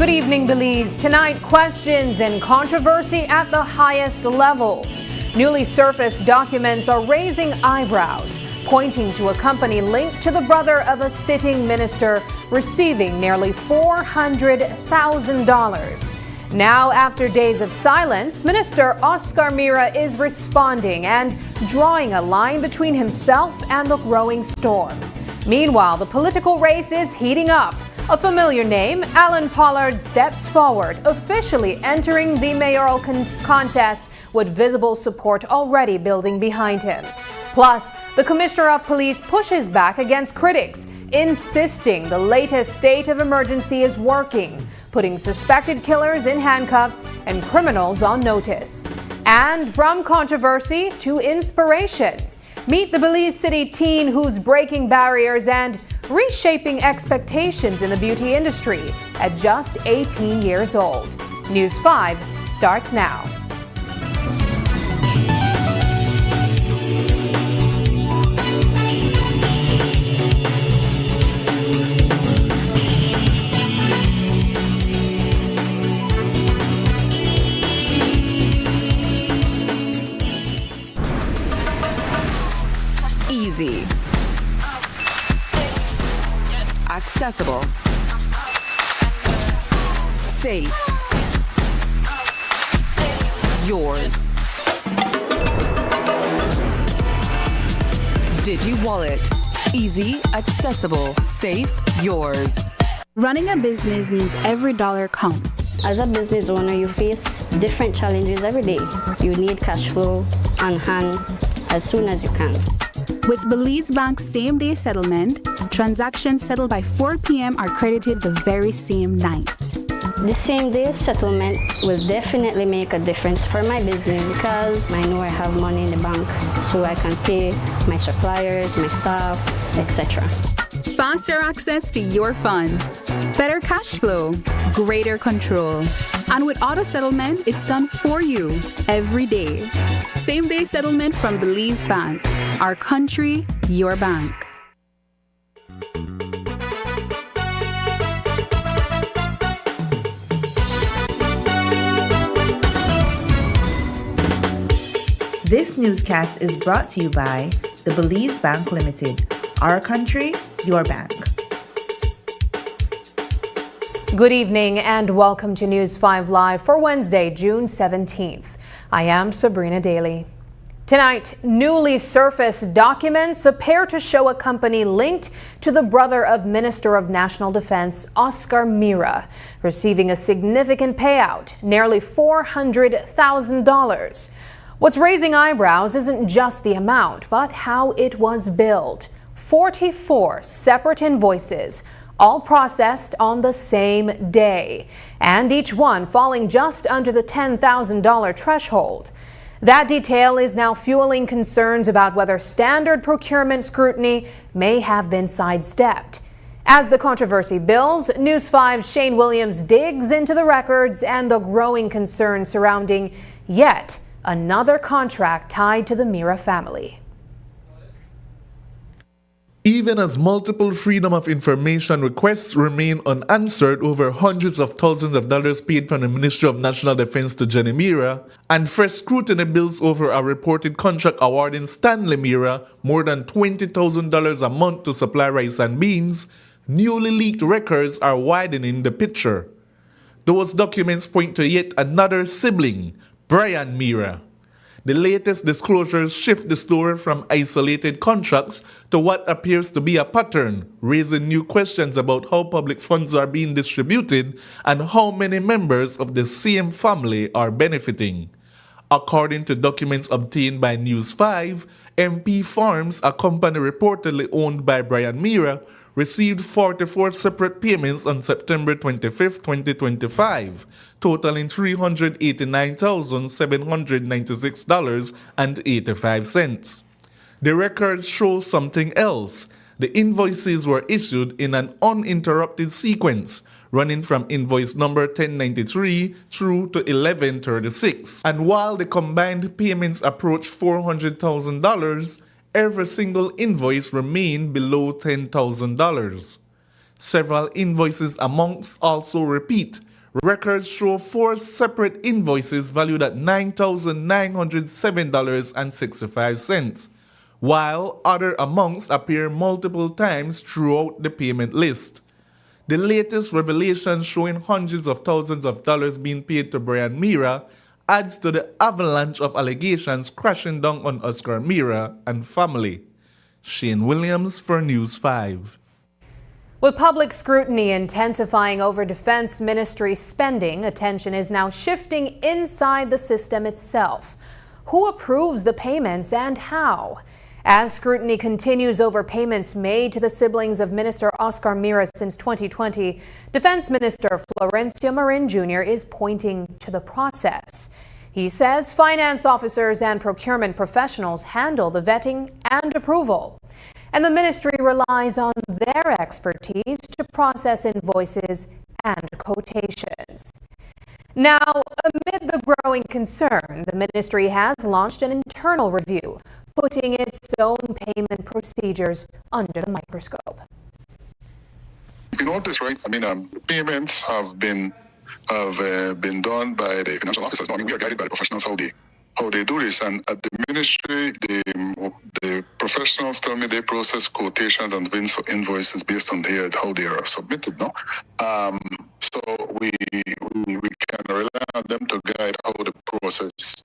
Good evening, Belize. Tonight, questions and controversy at the highest levels. Newly surfaced documents are raising eyebrows, pointing to a company linked to the brother of a sitting minister receiving nearly $400,000. Now, after days of silence, Minister Oscar Mira is responding and drawing a line between himself and the growing storm. Meanwhile, the political race is heating up. A familiar name, Alan Pollard, steps forward, officially entering the mayoral contest with visible support already building behind him. Plus, the Commissioner of Police pushes back against critics, insisting the latest state of emergency is working, putting suspected killers in handcuffs and criminals on notice. And from controversy to inspiration, meet the Belize City teen who's breaking barriers and reshaping expectations in the beauty industry at just 18 years old. News 5 starts now. Easy. Accessible. Safe. Yours. Digi Wallet. Easy, accessible, safe, yours. Running a business means every dollar counts. As a business owner, you face different challenges every day. You need cash flow on hand as soon as you can. With Belize Bank's same-day settlement, transactions settled by 4 p.m. are credited the very same night. The same-day settlement will definitely make a difference for my business because I know I have money in the bank so I can pay my suppliers, my staff, etc. Faster access to your funds, better cash flow, greater control. And with auto settlement, it's done for you every day. Same-day settlement from Belize Bank. Our country, your bank. This newscast is brought to you by the Belize Bank Limited. Our country, your bank. Good evening and welcome to News 5 Live for Wednesday, June 17th. I am Sabrina Daly. Tonight, newly surfaced documents appear to show a company linked to the brother of Minister of National Defense, Oscar Mira, receiving a significant payout, nearly $400,000. What's raising eyebrows isn't just the amount, but how it was billed. 44 separate invoices, all processed on the same day, and each one falling just under the $10,000 threshold. That detail is now fueling concerns about whether standard procurement scrutiny may have been sidestepped. As the controversy builds, News 5's Shane Williams digs into the records and the growing concern surrounding yet another contract tied to the Mira family. Even as multiple Freedom of Information requests remain unanswered over hundreds of thousands of dollars paid from the Ministry of National Defense to Jenny Mira, and fresh scrutiny builds over a reported contract awarding Stanley Mira more than $20,000 a month to supply rice and beans, newly leaked records are widening the picture. Those documents point to yet another sibling, Brian Mira. The latest disclosures shift the story from isolated contracts to what appears to be a pattern, raising new questions about how public funds are being distributed and how many members of the same family are benefiting. According to documents obtained by News 5, MP Farms, a company reportedly owned by Brian Mira, received 44 separate payments on September 25, 2025, totaling $389,796.85. The records show something else. The invoices were issued in an uninterrupted sequence, running from invoice number 1093 through to 1136. And while the combined payments approached $400,000, every single invoice remained below $10,000. Several invoices amongst also repeat, records show 4 separate invoices valued at $9,907.65, while other amounts appear multiple times throughout the payment list. The latest revelation showing hundreds of thousands of dollars being paid to Brian Mira adds to the avalanche of allegations crashing down on Oscar Mira and family. Shane Williams for News 5. With public scrutiny intensifying over Defense Ministry spending, attention is now shifting inside the system itself. Who approves the payments and how? As scrutiny continues over payments made to the siblings of Minister Oscar Mira since 2020, Defense Minister Florencio Marin Jr. is pointing to the process. He says finance officers and procurement professionals handle the vetting and approval, and the ministry relies on their expertise to process invoices and quotations. Now, amid the growing concern, the ministry has launched an internal review, putting its own payment procedures under the microscope. If you notice, right, payments have been done by the financial officers. We are guided by the professionals how they do this, and at the ministry, the professionals tell me they process quotations and invoices based on how they are submitted. No, so we can rely on them to guide how the process is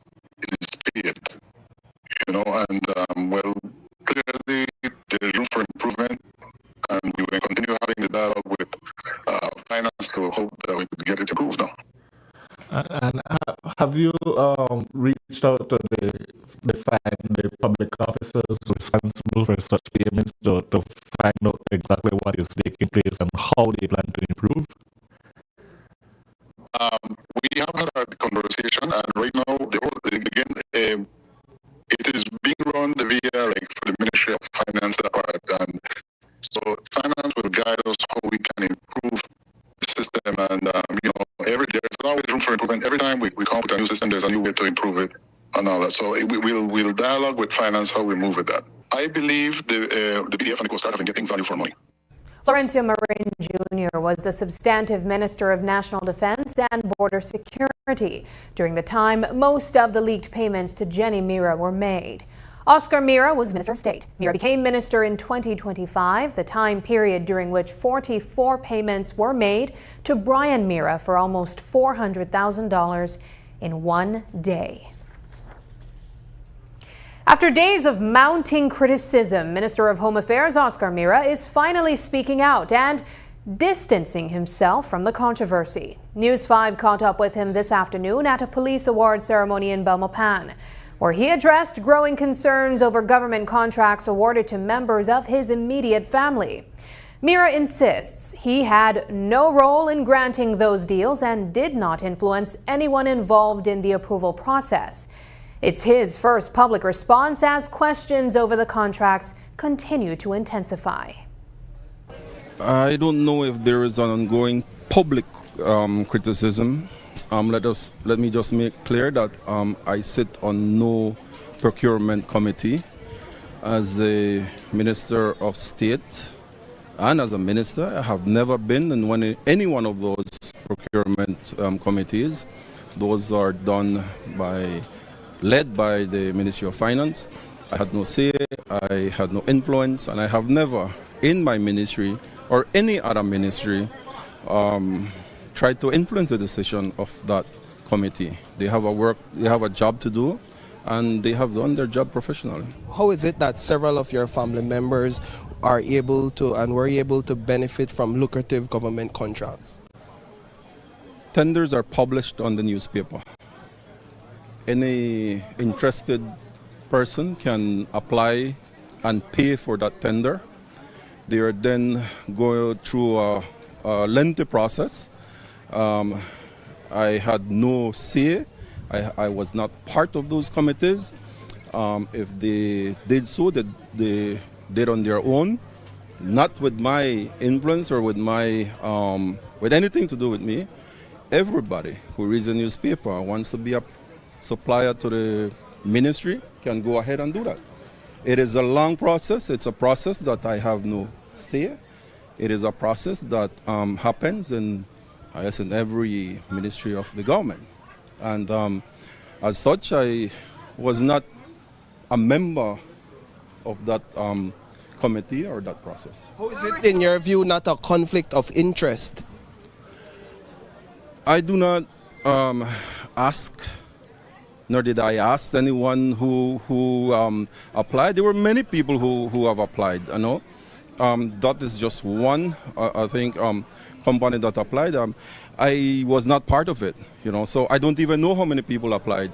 paid. And clearly there is room for improvement, and we will continue having the dialogue with finance to hope that we could get it improved now. And have you reached out to the public officers responsible for such payments to find out exactly what is taking place and how they plan to improve? We have had a conversation, and right now, it is being run via for the Ministry of Finance part, and so finance will guide us how we can improve the system, and there's always room for improvement. Every time we come up with a new system, there's a new way to improve it and all that. So we'll dialogue with finance how we move with that. I believe the BDF and the Coast Guard have been getting value for money. Florencio Marin Jr. was the substantive Minister of National Defense and Border Security during the time most of the leaked payments to Jenny Mira were made. Oscar Mira was Minister of State. Mira became minister in 2025, the time period during which 44 payments were made to Brian Mira for almost $400,000 in one day. After days of mounting criticism, Minister of Home Affairs Oscar Mira is finally speaking out and distancing himself from the controversy. News 5 caught up with him this afternoon at a police award ceremony in Belmopan, where he addressed growing concerns over government contracts awarded to members of his immediate family. Mira insists he had no role in granting those deals and did not influence anyone involved in the approval process. It's his first public response as questions over the contracts continue to intensify. I don't know if there is an ongoing public criticism. Let me just make clear that I sit on no procurement committee. As a Minister of State and as a minister, I have never been in any one of those procurement committees. Those are led by the Ministry of Finance. I had no say, I had no influence, and I have never in my ministry or any other ministry tried to influence the decision of that committee. They have a job to do, and they have done their job professionally. How is it that several of your family members are able to and were able to benefit from lucrative government contracts? Tenders are published on the newspaper. Any interested person can apply and pay for that tender. They are then go through a lengthy process. I had no say. I was not part of those committees. If they did so, they did on their own, not with my influence or with with anything to do with me. Everybody who reads a newspaper wants to be a supplier to the ministry can go ahead and do that. It is a long process. It's a process that I have no say. It is a process that happens in I guess, in every ministry of the government. And as such, I was not a member of that committee or that process. How is it, in your view, not a conflict of interest? I do not ask, nor did I ask anyone who applied. There were many people who have applied, you know. That is just one, I think, company that applied. I was not part of it, you know, so I don't even know how many people applied.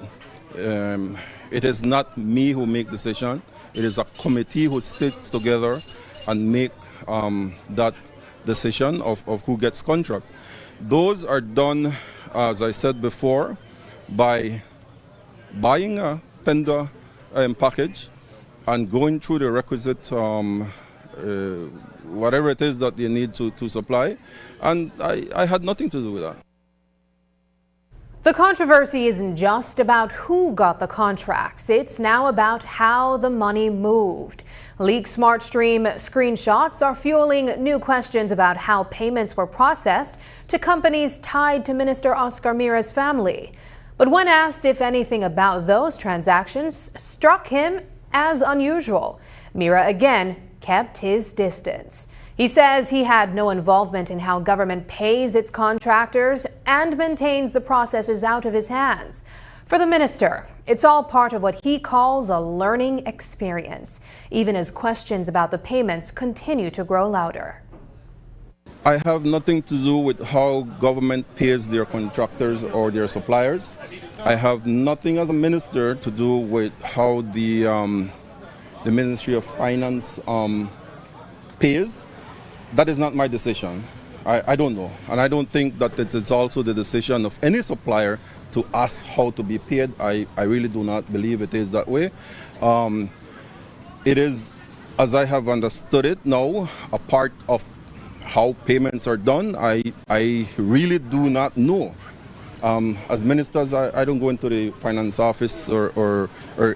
It is not me who make decision. It is a committee who sits together and make that decision of who gets contracts. Those are done, as I said before, by buying a tender package and going through the requisite whatever it is that they need to supply, and I had nothing to do with that. The controversy isn't just about who got the contracts. It's now about how the money moved. Leaked SmartStream screenshots are fueling new questions about how payments were processed to companies tied to Minister Oscar Mira's family. But when asked if anything about those transactions struck him as unusual, Mira again kept his distance. He says he had no involvement in how government pays its contractors and maintains the process is out of his hands. For the minister, it's all part of what he calls a learning experience, even as questions about the payments continue to grow louder. I have nothing to do with how government pays their contractors or their suppliers. I have nothing as a minister to do with how the Ministry of Finance pays. That is not my decision. I don't know. And I don't think that it's also the decision of any supplier to ask how to be paid. I really do not believe it is that way. It is, as I have understood it now, a part of how payments are done. I really do not know. As ministers, I don't go into the finance office or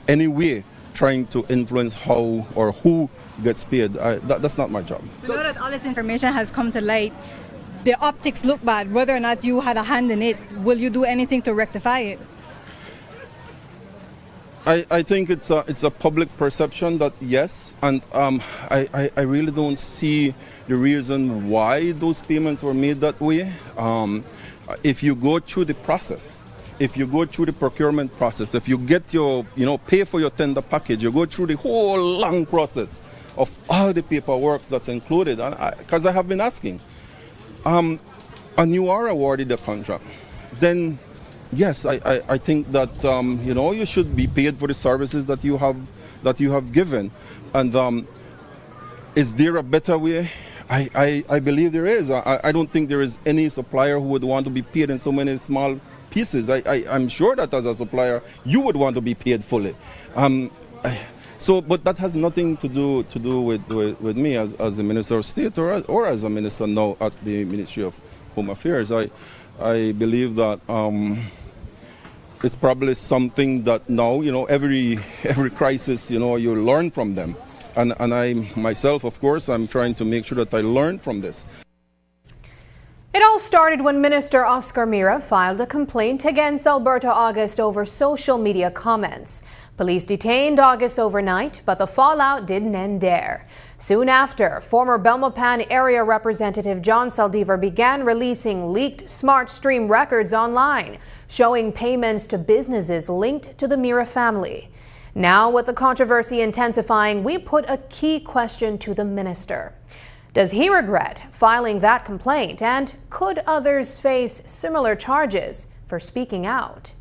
any way trying to influence how or who gets paid. That's not my job. So now that all this information has come to light, the optics look bad. Whether or not you had a hand in it, will you do anything to rectify it? I think it's a public perception that yes, and I really don't see the reason why those payments were made that way. If you go through the process, if you go through the procurement process, if you get your, pay for your tender package, you go through the whole long process of all the paperwork that's included, because I have been asking, and you are awarded a contract, then yes, I think that you should be paid for the services that you have given. And is there a better way? I believe there is. I don't think there is any supplier who would want to be paid in so many small pieces. I'm sure that as a supplier, you would want to be paid fully. But that has nothing to do with me as a Minister of State or as a minister now at the Ministry of Home Affairs. I believe that it's probably something that now, every crisis, you learn from them. And I myself, of course, I'm trying to make sure that I learn from this. It all started when Minister Oscar Mira filed a complaint against Alberto August over social media comments. Police detained August overnight, but the fallout didn't end there. Soon after, former Belmopan area representative John Saldivar began releasing leaked SmartStream records online, showing payments to businesses linked to the Mira family. Now, with the controversy intensifying, we put a key question to the minister. Does he regret filing that complaint, and could others face similar charges for speaking out?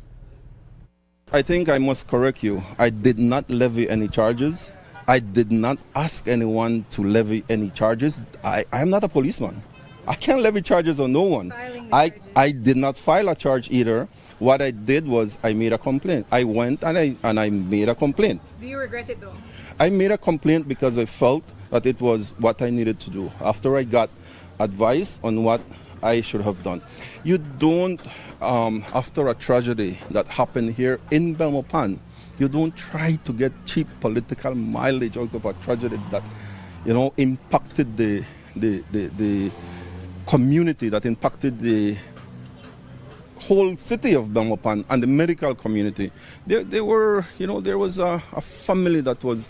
I think I must correct you. I did not levy any charges. I did not ask anyone to levy any charges. I am not a policeman. I can't levy charges on no one. I did not file a charge either. What I did was I made a complaint. I went and I made a complaint. Do you regret it though? I made a complaint because I felt that it was what I needed to do after I got advice on what I should have done. You don't, after a tragedy that happened here in Belmopan, you don't try to get cheap political mileage out of a tragedy that, impacted the community, that impacted the whole city of Belmopan and the medical community. They were, there was a family that was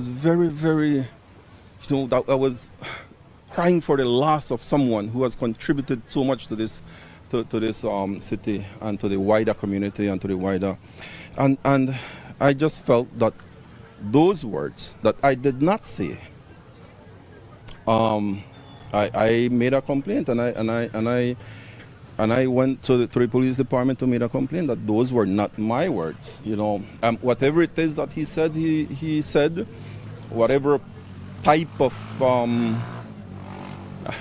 very, very, that was crying for the loss of someone who has contributed so much to this city and to the wider community and to the wider. And I just felt that those words that I did not say, I made a complaint and I went to the police department to make a complaint that those were not my words. Whatever it is that he said, he said, whatever type of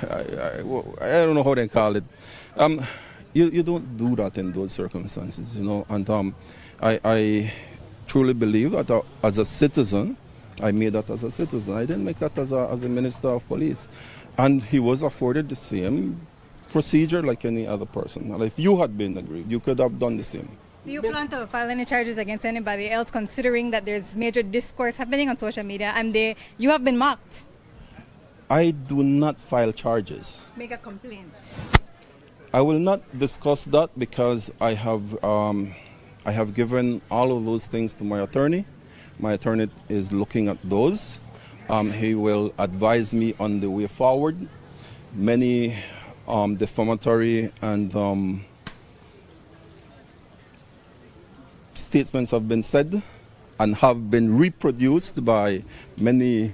I don't know how they call it. You don't do that in those circumstances, And I truly believe that as a citizen, I made that as a citizen. I didn't make that as a minister of police. And he was afforded the same procedure like any other person. And if you had been aggrieved, you could have done the same. Do you plan to file any charges against anybody else, considering that there's major discourse happening on social media and you have been mocked? I do not file charges. Make a complaint. I will not discuss that because I have given all of those things to my attorney. My attorney is looking at those. He will advise me on the way forward. Many defamatory and statements have been said and have been reproduced by many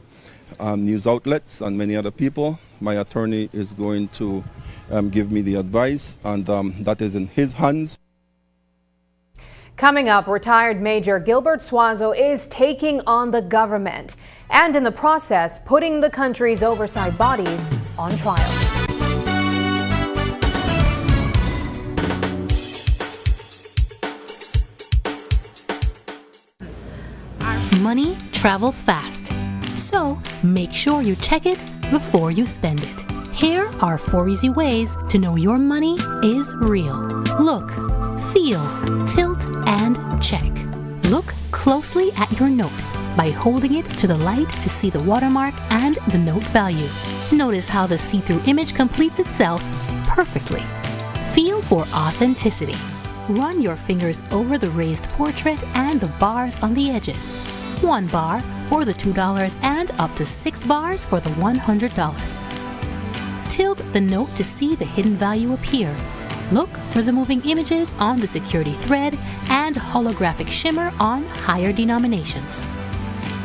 news outlets and many other people. My attorney is going to give me the advice, and that is in his hands. Coming up, retired Major Gilbert Suazo is taking on the government and in the process putting the country's oversight bodies on trial. Money travels fast, so make sure you check it before you spend it. Here are 4 easy ways to know your money is real. Look, feel, tilt, and check. Look closely at your note by holding it to the light to see the watermark and the note value. Notice how the see-through image completes itself perfectly. Feel for authenticity. Run your fingers over the raised portrait and the bars on the edges. 1 bar for the $2 and up to 6 bars for the $100. Tilt the note to see the hidden value appear. Look for the moving images on the security thread and holographic shimmer on higher denominations.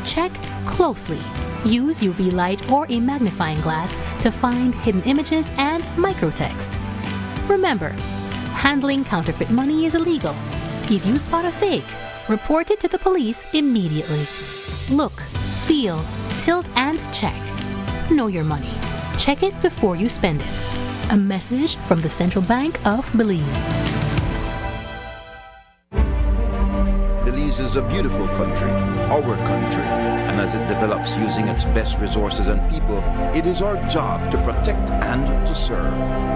Check closely. Use UV light or a magnifying glass to find hidden images and microtext. Remember, handling counterfeit money is illegal. If you spot a fake, report it to the police immediately. Look, feel, tilt, and check. Know your money. Check it before you spend it. A message from the Central Bank of Belize. Belize is a beautiful country, our country, and as it develops using its best resources and people, it is our job to protect and to serve.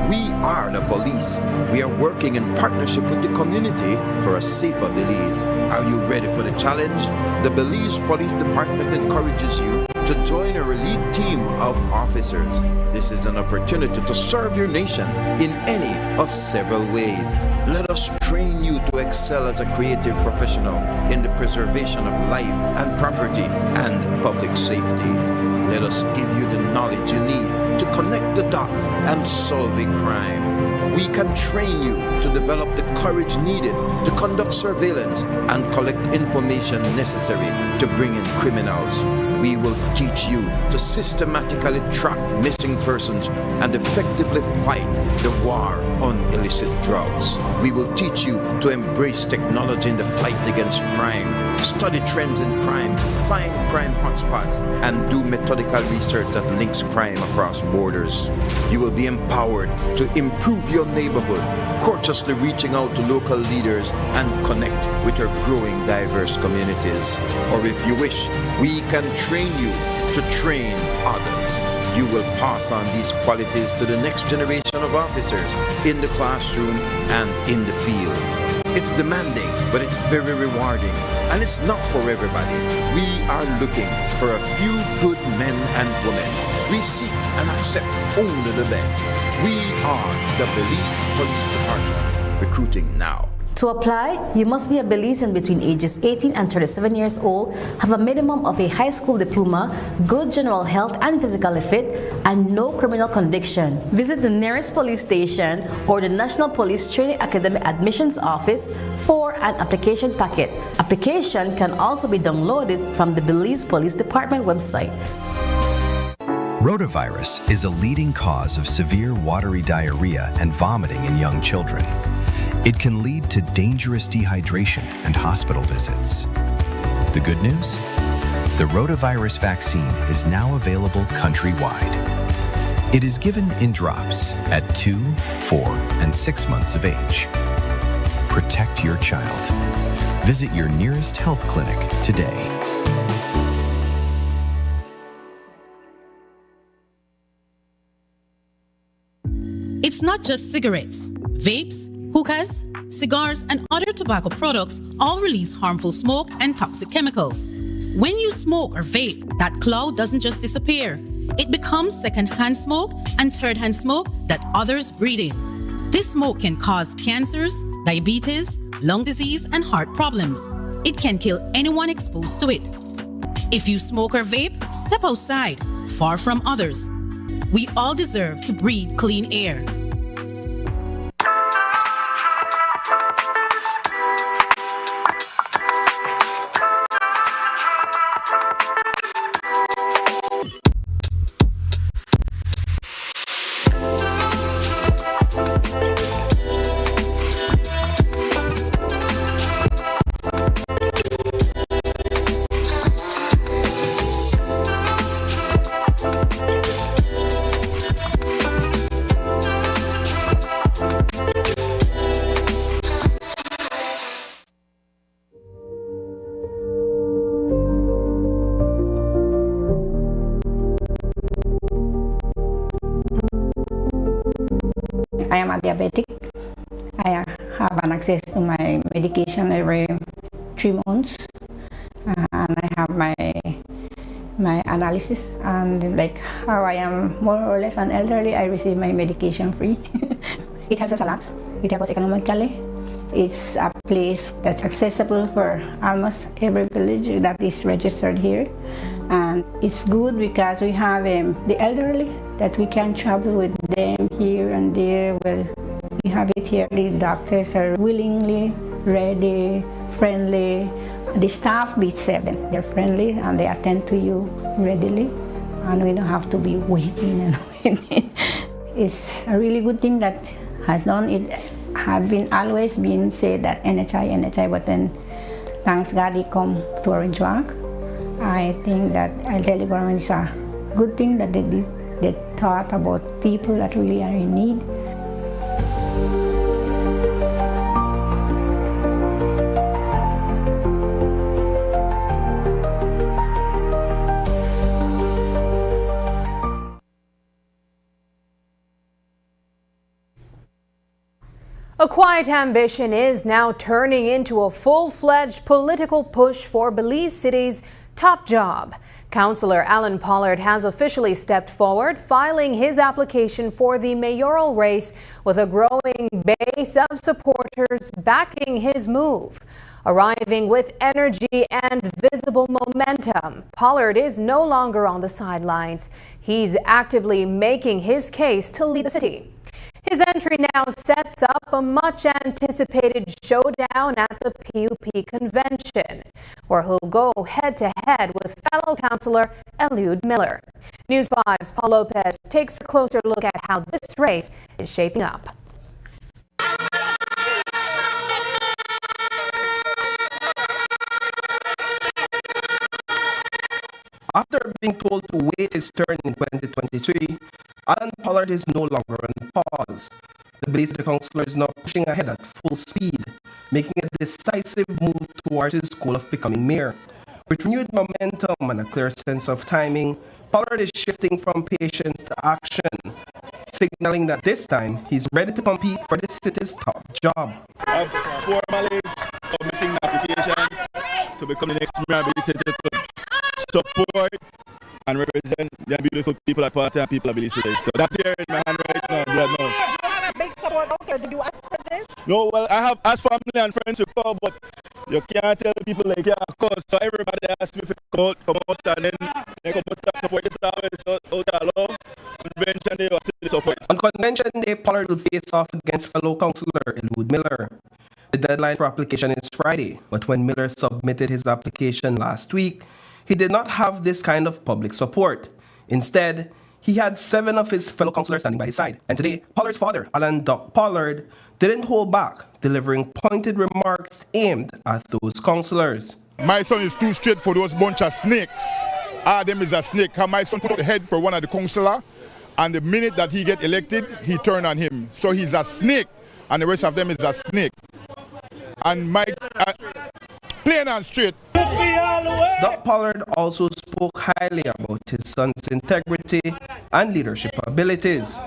We are the police. We are working in partnership with the community for a safer Belize. Are you ready for the challenge? The Belize Police Department encourages you to join our elite team of officers. This is an opportunity to serve your nation in any of several ways. Let us train you to excel as a creative professional in the preservation of life and property and public safety. Let us give you the knowledge you need to connect the dots and solve a crime. We can train you to develop the courage needed to conduct surveillance and collect information necessary to bring in criminals. We will teach you to systematically track missing persons and effectively fight the war on illicit drugs. We will teach you to embrace technology in the fight against crime, study trends in crime, find crime hotspots, and do methodical research that links crime across borders. You will be empowered to improve your neighborhood, courteously reaching out to local leaders and connect with our growing diverse communities. Or if you wish, we can train you to train others. You will pass on these qualities to the next generation of officers in the classroom and in the field. It's demanding, but it's very rewarding. and it's not for everybody. We are looking for a few good men and women. We seek and accept only the best. We are the Belize Police Department, recruiting now. To apply, you must be a Belizean between ages 18 and 37 years old, have a minimum of a high school diploma, good general health and physical fit, and no criminal conviction. Visit the nearest police station or the National Police Training Academy Admissions Office for an application packet. Application can also be downloaded from the Belize Police Department website. Rotavirus is a leading cause of severe watery diarrhea and vomiting in young children. It can lead to dangerous dehydration and hospital visits. The good news? The rotavirus vaccine is now available countrywide. It is given in drops at 2, 4, and 6 months of age. Protect your child. Visit your nearest health clinic today. It's not just cigarettes. Vapes, hookahs, cigars, and other tobacco products all release harmful smoke and toxic chemicals. When you smoke or vape, that cloud doesn't just disappear. It becomes second-hand smoke and third-hand smoke that others breathe in. This smoke can cause cancers, diabetes, lung disease, and heart problems. It can kill anyone exposed to it. If you smoke or vape, step outside, far from others. We all deserve to breathe clean air. I am a diabetic. I have an access to my medication every 3 months, and I have my analysis, and like how I am more or less an elderly, I receive my medication free. It helps us a lot. It helps us economically. It's a place that's accessible for almost every village that is registered here, and it's good because we have the elderly that we can travel with them here and there. Well, we have it here. The doctors are willingly, ready, friendly. The staff beats 7. They're friendly and they attend to you readily, and we don't have to be waiting and waiting. It's a really good thing that has done. It had been always been said that NHI, but then thanks God it come to Orange Walk. I think that Elderly Government is a good thing that they did. They thought about people that really are in need. A quiet ambition is now turning into a full-fledged political push for Belize City's top job. Councillor Alan Pollard has officially stepped forward, filing his application for the mayoral race with a growing base of supporters backing his move. Arriving with energy and visible momentum, Pollard is no longer on the sidelines. He's actively making his case to lead the city. His entry now sets up a much-anticipated showdown at the PUP convention, where he'll go head-to-head with fellow councillor Eliud Miller. News 5's Paul Lopez takes a closer look at how this race is shaping up. After being told to wait his turn in 2023, Alan Pollard is no longer on pause. The Belize councillor is now pushing ahead at full speed, making a decisive move towards his goal of becoming mayor. With renewed momentum and a clear sense of timing, Pollard is shifting from patience to action, signaling that this time he's ready to compete for the city's top job. I'm formally submitting the application to become the next mayor of the city to support and represent the beautiful people at Party and people of the city. So that's here in my hand right now. Yeah, no. You have a big support out here. Did you ask for this? No, well, I have asked family and friends to come, but you can't tell people like, yeah, of course. So everybody asked me to come out and then they come out and support this service. So out of love, convention day, or city support. On convention day, Pollard will face off against fellow councillor Elwood Miller. The deadline for application is Friday, but when Miller submitted his application last week, he did not have this kind of public support. Instead, he had 7 of his fellow councillors standing by his side. And today, Pollard's father, Alan Doc Pollard, didn't hold back, delivering pointed remarks aimed at those councillors. My son is too straight for those bunch of snakes. Adam is a snake. My son put up the head for one of the councillor, and the minute that he get elected, he turn on him. So he's a snake, and the rest of them is a snake. And Mike, plain and straight. Doc Pollard also spoke highly about his son's integrity and leadership abilities.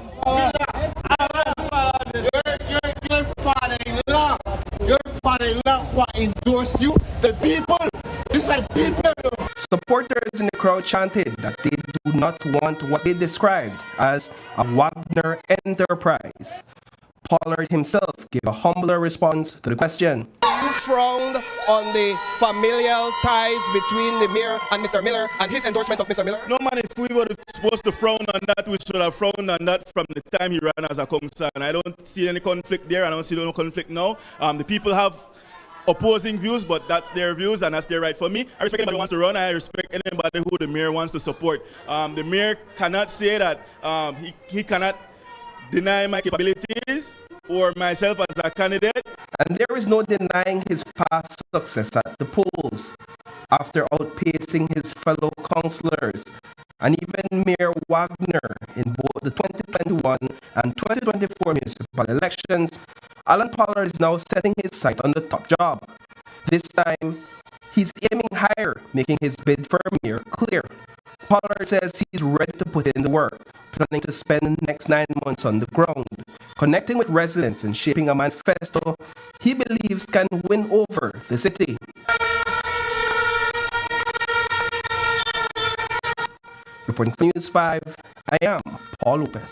Your father-in-law who endorse you, the people. It's like people. Supporters in the crowd chanted that they do not want what they described as a Wagner enterprise. Pollard himself gave a humbler response to the question. You frowned on the familial ties between the mayor and Mr. Miller and his endorsement of Mr. Miller? No, man, if we were supposed to frown on that, we should have frowned on that from the time he ran as a councillor. And I don't see any conflict there. I don't see no conflict now. The people have opposing views, but that's their views and that's their right. For me, I respect anybody who wants to run. I respect anybody who the mayor wants to support. The mayor cannot say that he cannot deny my capabilities or myself as a candidate. And there is no denying his past success at the polls. After outpacing his fellow councillors and even Mayor Wagner in both the 2021 and 2024 municipal elections, Alan Pollard is now setting his sight on the top job. This time, he's aiming higher, making his bid for mayor clear. Pollard says he's ready to put in the work, planning to spend the next 9 months on the ground, connecting with residents and shaping a manifesto he believes can win over the city. Reporting for News 5, I am Paul Lopez.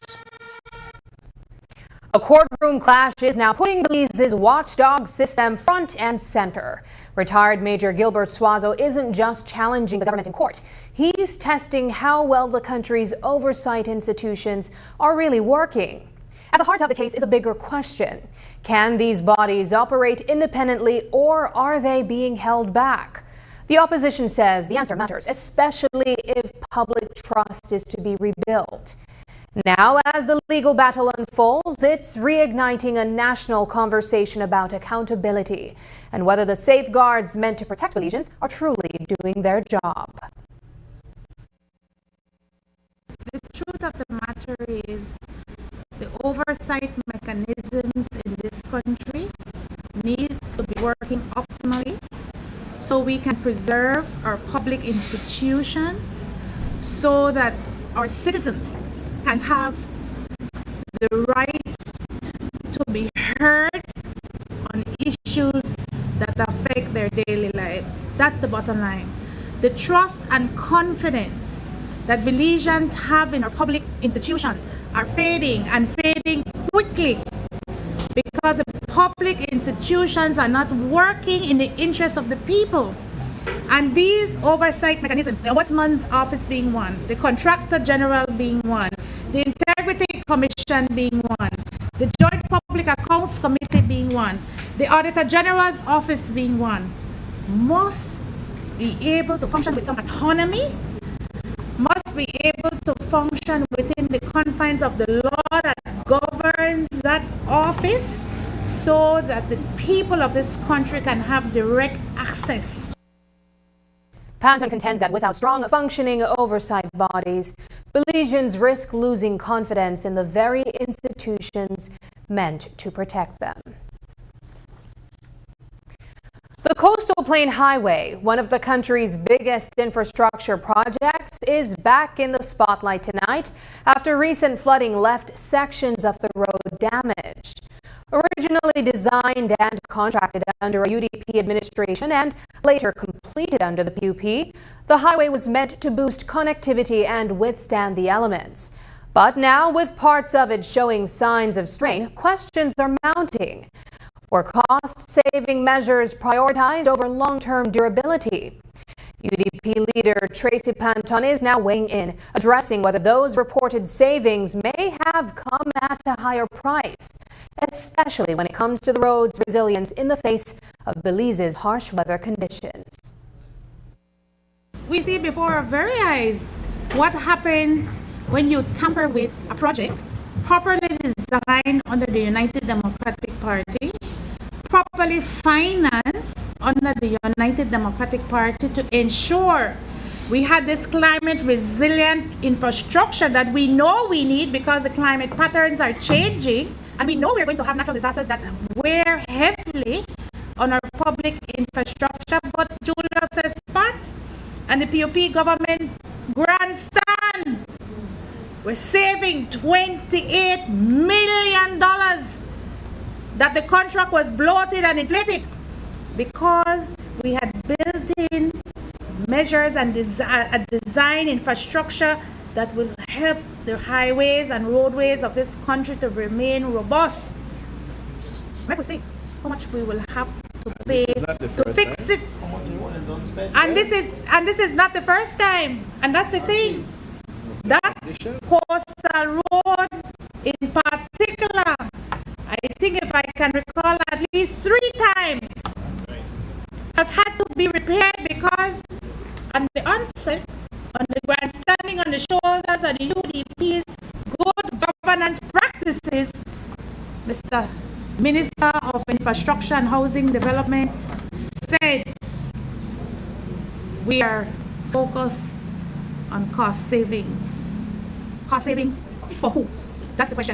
A courtroom clash is now putting Belize's watchdog system front and center. Retired Major Gilbert Suazo isn't just challenging the government in court. He's testing how well the country's oversight institutions are really working. At the heart of the case is a bigger question. Can these bodies operate independently or are they being held back? The opposition says the answer matters, especially if public trust is to be rebuilt. Now, as the legal battle unfolds, it's reigniting a national conversation about accountability and whether the safeguards meant to protect Belizeans are truly doing their job. The truth of the matter is the oversight mechanisms in this country need to be working optimally so we can preserve our public institutions so that our citizens can have the right to be heard on issues that affect their daily lives. That's the bottom line. The trust and confidence that Belizeans have in our public institutions are fading and fading quickly because the public institutions are not working in the interest of the people. And these oversight mechanisms, the Ombudsman's office being one, the Contractor General being one, the Integrity Commission being one, the Joint Public Accounts Committee being one, the Auditor General's office being one, must be able to function with some autonomy, must be able to function within the confines of the law that governs that office so that the people of this country can have direct access. Panton contends that without strong functioning oversight bodies, Belizeans risk losing confidence in the very institutions meant to protect them. The Coastal Plain Highway, one of the country's biggest infrastructure projects, is back in the spotlight tonight after recent flooding left sections of the road damaged. Originally designed and contracted under a UDP administration and later completed under the PUP, the highway was meant to boost connectivity and withstand the elements. But now, with parts of it showing signs of strain, questions are mounting. Were cost-saving measures prioritized over long-term durability? UDP leader Tracy Panton is now weighing in, addressing whether those reported savings may have come at a higher price, especially when it comes to the road's resilience in the face of Belize's harsh weather conditions. We see before our very eyes what happens when you tamper with a project properly designed under the United Democratic Party, properly financed under the United Democratic Party to ensure we had this climate resilient infrastructure that we know we need because the climate patterns are changing and we know we're going to have natural disasters that wear heavily on our public infrastructure. But Julius Spat and the PUP government grandstand. We're saving $28 million that the contract was bloated and inflated because we had built in measures and a design infrastructure that will help the highways and roadways of this country to remain robust. I will say how much we will have to pay to fix it. And this is not the first time. And that's the thing. That coastal road in particular, I think if I can recall at least 3 times, has had to be repaired because on the onset, on the grandstanding on the shoulders of the UDP's good governance practices, Mr. Minister of Infrastructure and Housing Development said we are focused on cost savings. Cost savings for who? That's the question.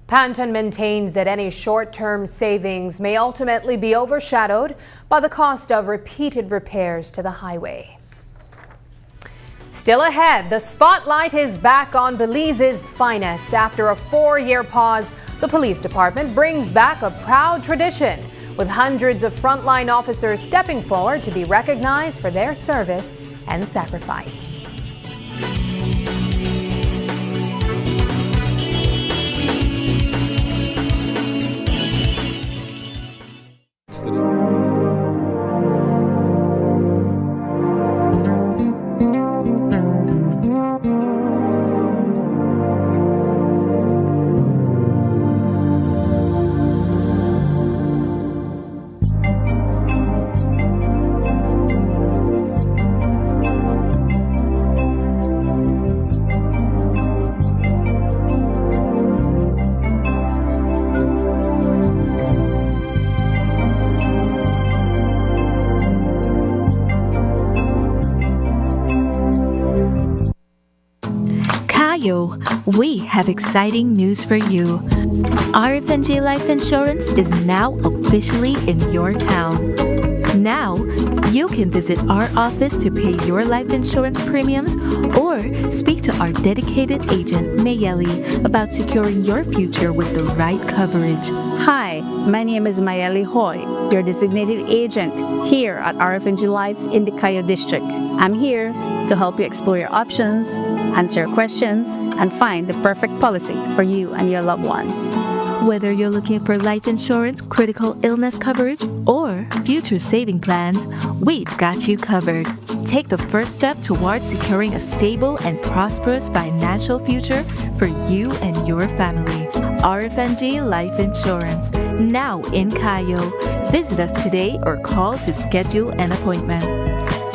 Panton maintains that any short-term savings may ultimately be overshadowed by the cost of repeated repairs to the highway. Still ahead, the spotlight is back on Belize's finest. After a 4-year pause, the police department brings back a proud tradition, with hundreds of frontline officers stepping forward to be recognized for their service and sacrifice. We have exciting news for you. RFNG Life Insurance is now officially in your town. Now, you can visit our office to pay your life insurance premiums or speak to our dedicated agent, Mayeli, about securing your future with the right coverage. Hi, my name is Mayeli Hoy, your designated agent here at RFNG Life in the Cayo District. I'm here to help you explore your options, answer your questions, and find the perfect policy for you and your loved one. Whether you're looking for life insurance, critical illness coverage, or future saving plans, we've got you covered. Take the first step towards securing a stable and prosperous financial future for you and your family. RFNG Life Insurance, now in Cayo. Visit us today or call to schedule an appointment.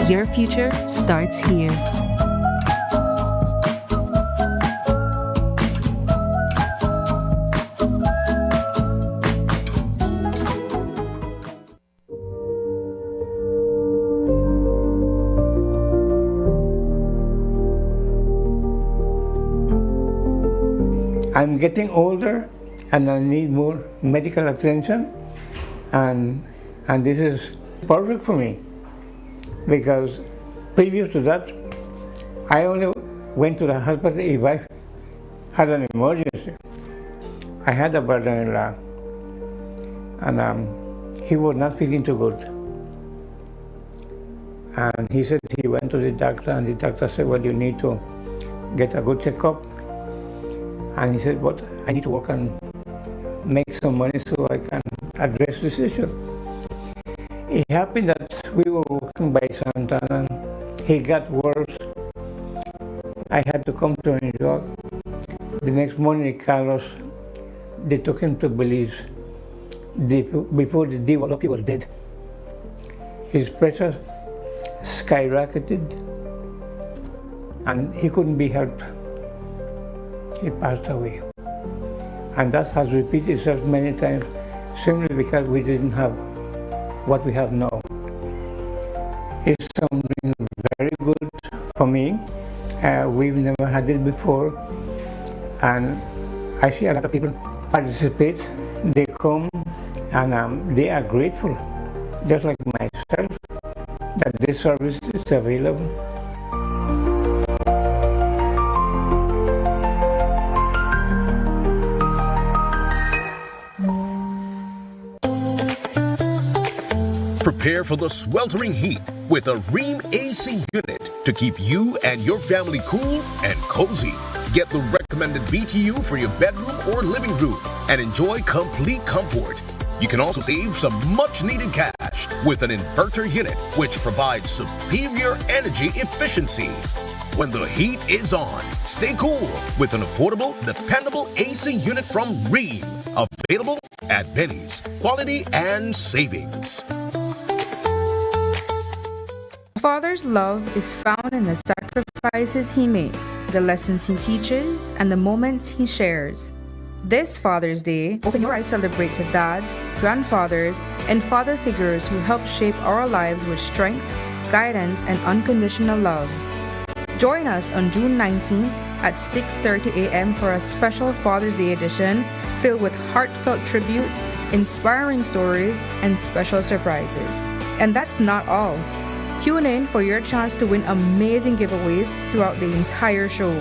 Your future starts here. I'm getting older and I need more medical attention, and this is perfect for me, because previous to that I only went to the hospital if I had an emergency, I had a brother-in-law, and he was not feeling too good. And he said he went to the doctor, and the doctor said, well, you need to get a good checkup. And he said, but I need to work and make some money so I can address this issue. It happened that we were walking by Santana, and he got worse. I had to come to New York. The next morning, Carlos, they took him to Belize. Before the developed, he was dead. His pressure skyrocketed, and he couldn't be helped. He passed away. And that has repeated itself many times, simply because we didn't have what we have now. It's something very good for me. We've never had it before, and I see a lot of people participate. They come and they are grateful, just like myself, that this service is available. Prepare for the sweltering heat with a Rheem AC unit to keep you and your family cool and cozy. Get the recommended BTU for your bedroom or living room and enjoy complete comfort. You can also save some much-needed cash with an inverter unit, which provides superior energy efficiency. When the heat is on, stay cool with an affordable, dependable AC unit from Rheem. Available at Benny's. Quality and savings. A father's love is found in the sacrifices he makes, the lessons he teaches, and the moments he shares. This Father's Day, Open Your Eyes celebrates dads, grandfathers, and father figures who help shape our lives with strength, guidance, and unconditional love. Join us on June 19th at 6:30 a.m. for a special Father's Day edition filled with heartfelt tributes, inspiring stories, and special surprises. And that's not all. Tune in for your chance to win amazing giveaways throughout the entire show.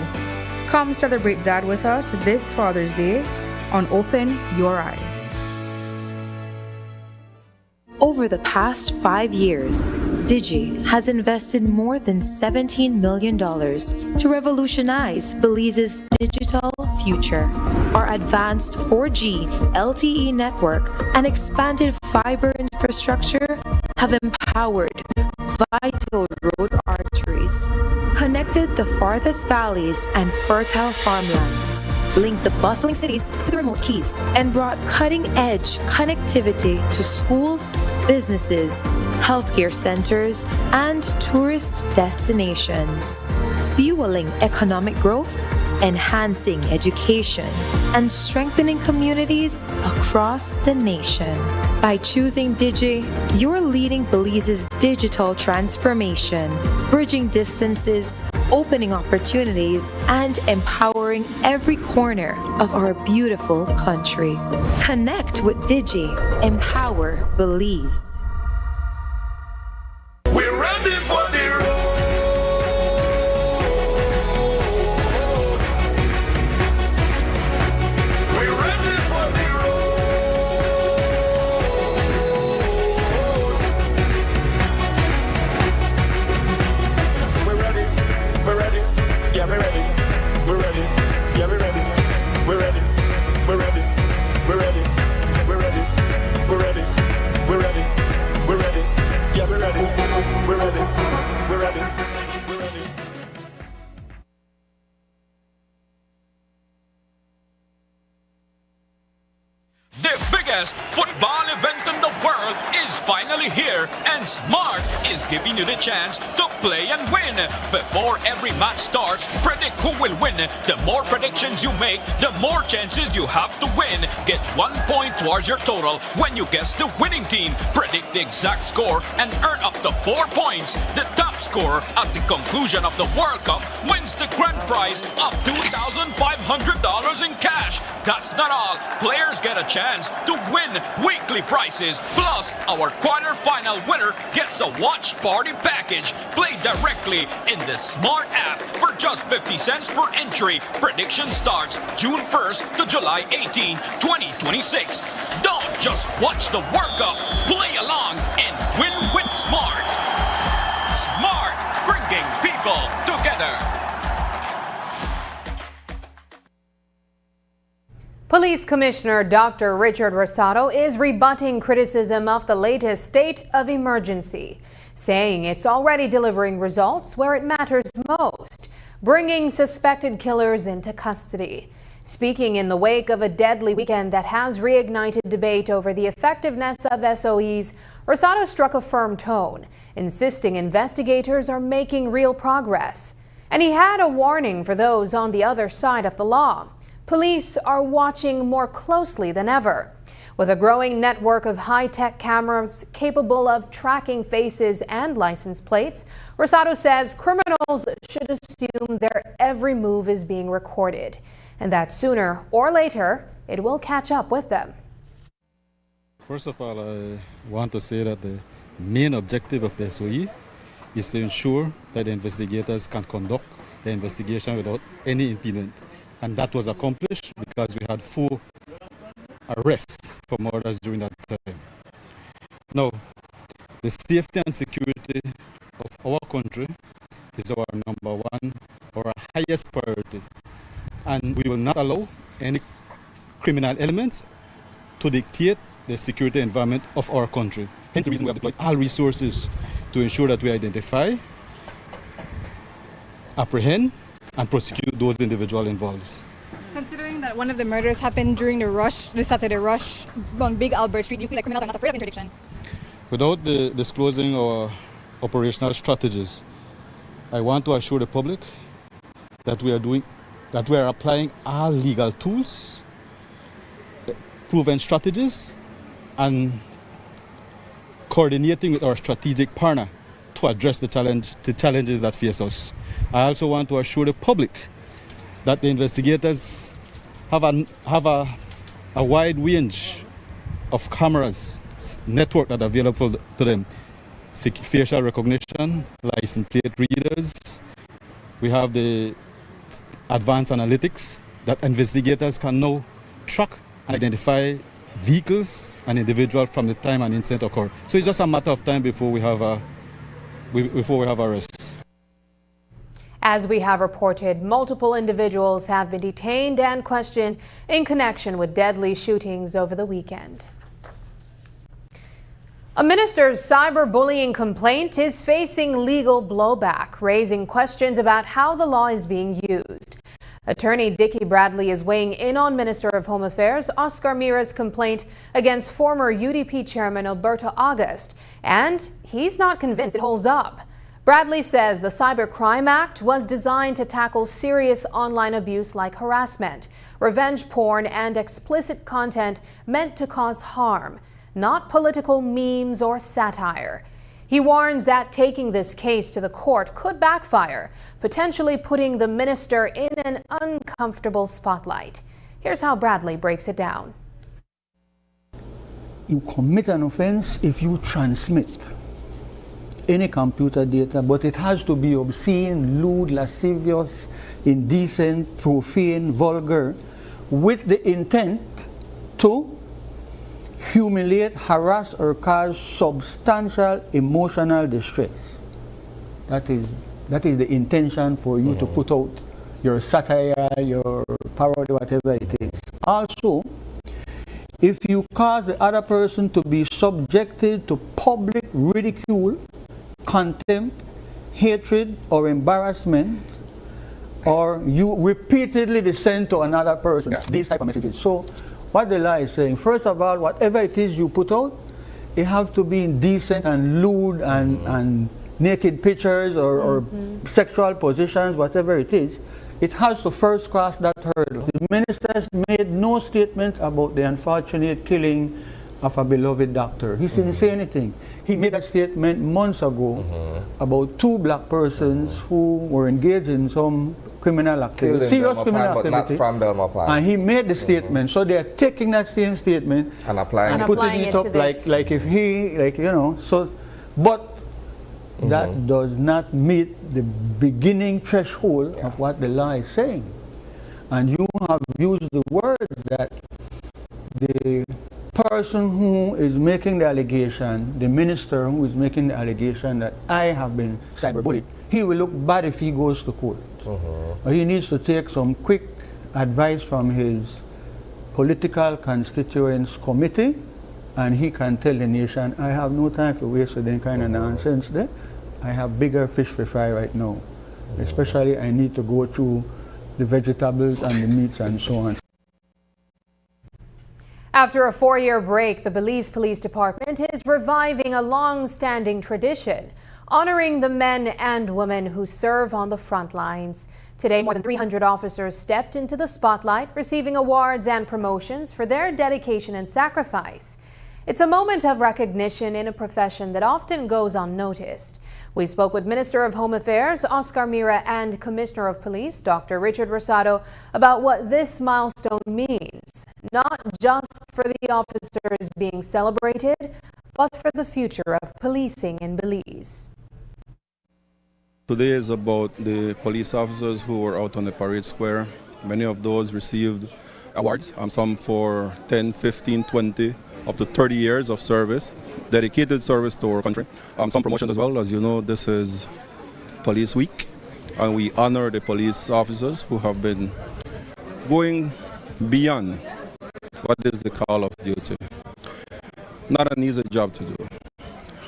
Come celebrate Dad with us this Father's Day on Open Your Eyes. Over the past 5 years, Digi has invested more than $17 million to revolutionize Belize's digital future. Our advanced 4G LTE network and expanded fiber infrastructure have empowered vital road arteries, connected the farthest valleys and fertile farmlands, linked the bustling cities to the remote keys, and brought cutting-edge connectivity to schools, businesses, healthcare centers, and tourist destinations, fueling economic growth, enhancing education, and strengthening communities across the nation. By choosing Digi, you're leading Belize's digital transformation, bridging distances, opening opportunities, and empowering every corner of our beautiful country. Connect with Digi. Empower Belize. We're ready for the road. We're ready for the road. So we're ready. We're ready. Yeah, we're ready. We're ready. Yeah, we're ready. We're ready. We're ready. We're ready. We're ready. We're ready. We're ready. We're ready. Yeah, we're ready. We're ready. We're ready. We're ready. The biggest football event in the world is finally here, and Smart is giving you the chance to play and win. Before every match starts, predict who will win. The more predictions you make, the more chances you have to win. Get 1 point towards your total when you guess the winning team. Predict the exact score and earn up to 4 points. The top scorer at the conclusion of the World Cup wins the grand prize of $2,500 in cash. That's not all. Players get a chance to to win weekly prizes. Plus, our quarterfinal winner gets a watch party package played directly in the Smart app for just 50 cents per entry. Prediction starts June 1st to July 18, 2026. Don't just watch the World Cup, play along and win with Smart. Smart, bringing people together. Police Commissioner Dr. Richard Rosado is rebutting criticism of the latest state of emergency, saying it's already delivering results where it matters most, bringing suspected killers into custody. Speaking in the wake of a deadly weekend that has reignited debate over the effectiveness of SOEs, Rosado struck a firm tone, insisting investigators are making real progress. And he had a warning for those on the other side of the law. Police are watching more closely than ever. With a growing network of high-tech cameras capable of tracking faces and license plates, Rosado says criminals should assume their every move is being recorded, and that sooner or later, it will catch up with them. First of all, I want to say that the main objective of the SOE is to ensure that the investigators can conduct the investigation without any impediment. And that was accomplished because we had 4 arrests for murders during that time. Now, the safety and security of our country is our number one or our highest priority. And we will not allow any criminal elements to dictate the security environment of our country. Hence the reason we have deployed all resources to ensure that we identify, apprehend, and prosecute those individuals involved. Considering that one of the murders happened during the Saturday rush on Big Albert Street, do you feel like criminals are not afraid of interdiction? Without disclosing our operational strategies, I want to assure the public that we are applying all legal tools, proven strategies, and coordinating with our strategic partner to address the challenges that face us. I also want to assure the public that the investigators have a wide range of cameras network that are available to them. Facial recognition, license plate readers. We have the advanced analytics that investigators can now track and identify vehicles and individuals from the time an incident occurred. So it's just a matter of time before we have arrests. As we have reported, multiple individuals have been detained and questioned in connection with deadly shootings over the weekend. A minister's cyberbullying complaint is facing legal blowback, raising questions about how the law is being used. Attorney Dickie Bradley is weighing in on Minister of Home Affairs Oscar Mira's complaint against former UDP Chairman Alberto August, and he's not convinced it holds up. Bradley says the Cybercrime Act was designed to tackle serious online abuse like harassment, revenge porn, and explicit content meant to cause harm, not political memes or satire. He warns that taking this case to the court could backfire, potentially putting the minister in an uncomfortable spotlight. Here's how Bradley breaks it down. You commit an offense if you transmit any computer data, but it has to be obscene, lewd, lascivious, indecent, profane, vulgar, with the intent to humiliate, harass, or cause substantial emotional distress. That is the intention for you to put out your satire, your parody, whatever it is. Also, if you cause the other person to be subjected to public ridicule, contempt, hatred, or embarrassment, or you repeatedly dissent to another person, these type of messages. So what the law is saying, first of all, whatever it is you put out, it have to be indecent and lewd and naked pictures or sexual positions, whatever it is. It has to first cross that hurdle. The minister made no statement about the unfortunate killing of a beloved doctor. He didn't say anything. He made a statement months ago about 2 black persons who were engaged in some criminal activity, serious criminal activity. But not from Belmar Park. And he made the statement. So they are taking that same statement and applying putting it up like if he, like, you know, so, but that does not meet the beginning threshold of what the law is saying. And you have used the words that the person who is making the allegation, the minister who is making the allegation that I have been cyberbullied, he will look bad if he goes to court. He needs to take some quick advice from his political constituents committee, and he can tell the nation, I have no time for wasting any kind of nonsense there. I have bigger fish to fry right now. Especially I need to go through the vegetables and the meats and so on. After a 4-year break, the Belize Police Department is reviving a long-standing tradition, honoring the men and women who serve on the front lines. Today, more than 300 officers stepped into the spotlight, receiving awards and promotions for their dedication and sacrifice. It's a moment of recognition in a profession that often goes unnoticed. We spoke with Minister of Home Affairs, Oscar Mira, and Commissioner of Police, Dr. Richard Rosado, about what this milestone means, not just for the officers being celebrated, but for the future of policing in Belize. Today is about the police officers who were out on the parade square. Many of those received awards, some for 10, 15, 20, up to 30 years of service, dedicated service to our country. Some promotions as well. As you know, this is Police Week, and we honor the police officers who have been going beyond what is the call of duty. Not an easy job to do,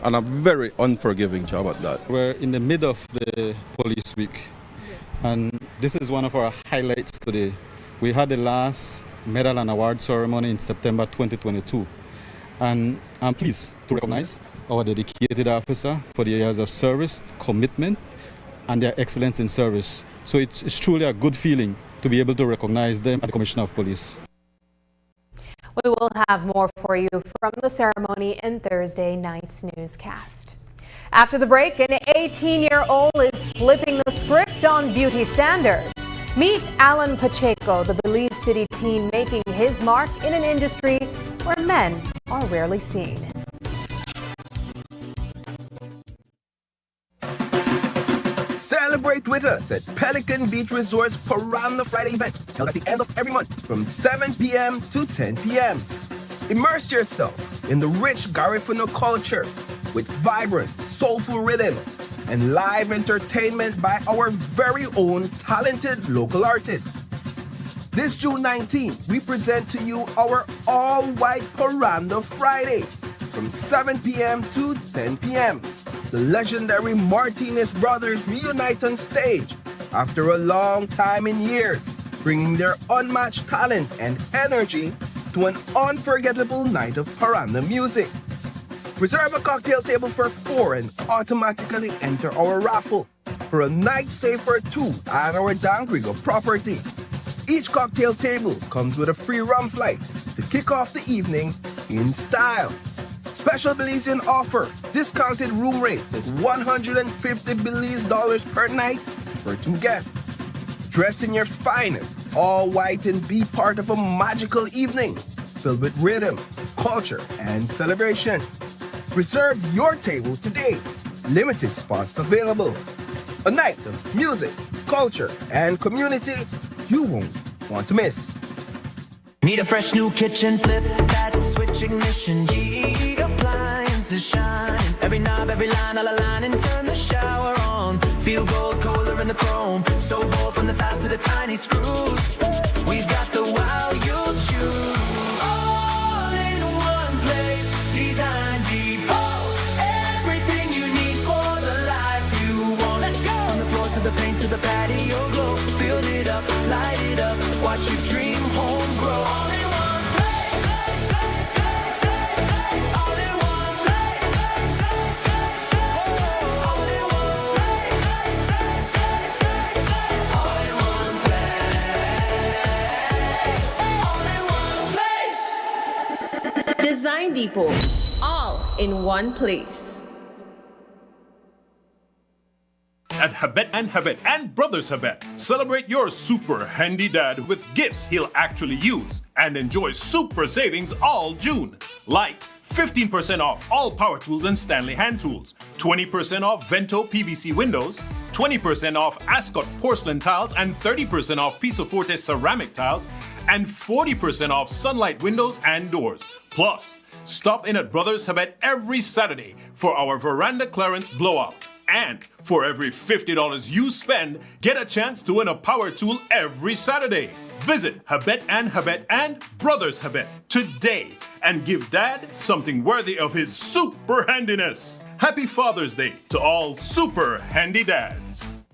and a very unforgiving job at that. We're in the middle of the Police Week, and this is one of our highlights today. We had the last medal and award ceremony in September 2022. And I'm pleased to recognize our dedicated officer for their years of service, commitment, and their excellence in service. So it's truly a good feeling to be able to recognize them as the Commissioner of Police. We will have more for you from the ceremony in Thursday night's newscast. After the break, an 18-year-old is flipping the script on beauty standards. Meet Alan Pacheco, the Belize City teen making his mark in an industry where men are rarely seen. Celebrate with us at Pelican Beach Resort's Paranda Friday event, held at the end of every month from 7 p.m. to 10 p.m. Immerse yourself in the rich Garifuna culture with vibrant, soulful rhythms and live entertainment by our very own talented local artists. This June 19th, we present to you our all-white Paranda Friday from 7 p.m. to 10 p.m. The legendary Martinez brothers reunite on stage after a long time in years, bringing their unmatched talent and energy to an unforgettable night of Paranda music. Reserve a cocktail table for 4 and automatically enter our raffle for a night stay for 2 at our Dangrigo property. Each cocktail table comes with a free rum flight to kick off the evening in style. Special Belizean offer, discounted room rates at $150 Belize per night for 2 guests. Dress in your finest, all white, and be part of a magical evening filled with rhythm, culture, and celebration. Reserve your table today. Limited spots available. A night of music, culture, and community you won't want to miss. Need a fresh new kitchen, flip that switch ignition. GE appliances shine. Every knob, every line, all align and turn the shower on. Feel gold, colder in the chrome. So bold from the tiles to the tiny screws. We've got the wow you'll choose. All in one place, Design Depot. Everything you need for the life you want. Let's go. From the floor to the paint to the patio glow. Build it up, light it up. Watch your dream home grow. All in one place. All in one place. All in one place. All in one place. All in one place. Design Depot. All in one place. at Habet and Brothers Habet. Celebrate your super handy dad with gifts he'll actually use and enjoy super savings all June. Like 15% off all power tools and Stanley hand tools, 20% off Vento PVC windows, 20% off Ascot porcelain tiles and 30% off Piso Forte ceramic tiles, and 40% off Sunlight windows and doors. Plus, stop in at Brothers Habet every Saturday for our veranda clearance blowout. And for every $50 you spend, get a chance to win a power tool every Saturday. Visit Habet and Brothers Habet today and give Dad something worthy of his super handiness. Happy Father's Day to all super handy dads.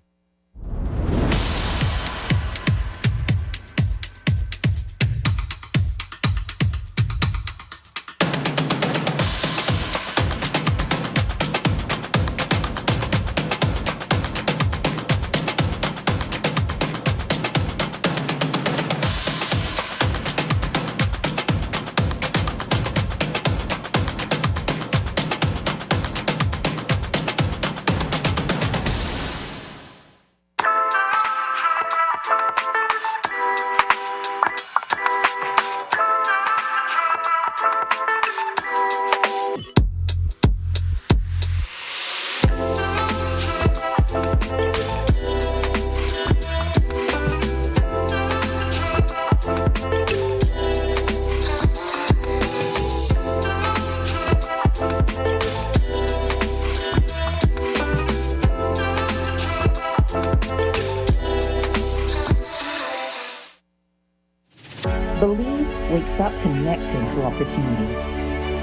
Belize wakes up connected to opportunity.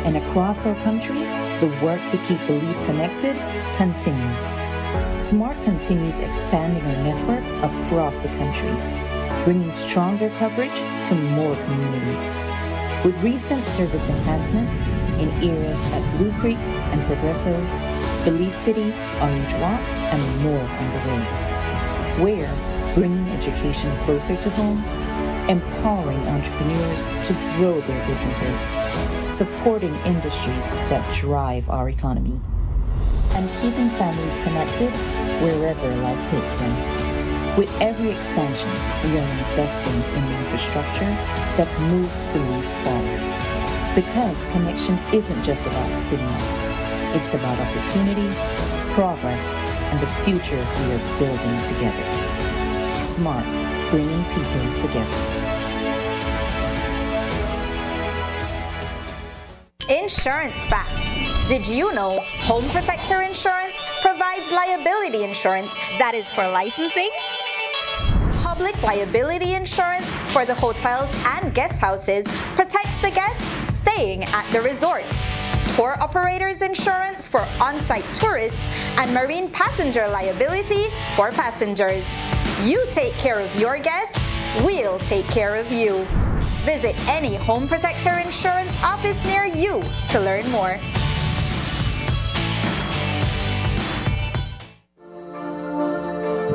And across our country, the work to keep Belize connected continues. SMART continues expanding our network across the country, bringing stronger coverage to more communities. With recent service enhancements in areas at Blue Creek and Progresso, Belize City, Orange Walk, and more on the way. We're bringing education closer to home, empowering entrepreneurs to grow their businesses, supporting industries that drive our economy, and keeping families connected wherever life takes them. With every expansion, we are investing in the infrastructure that moves Belize forward. Because connection isn't just about signal, it's about opportunity, progress, and the future we are building together. SMART, bringing people together. Insurance fact. Did you know Home Protector Insurance provides liability insurance that is for licensing? Public liability insurance for the hotels and guest houses protects the guests staying at the resort. Tour operators insurance for on-site tourists and marine passenger liability for passengers. You take care of your guests, we'll take care of you. Visit any Home Protector Insurance office near you to learn more.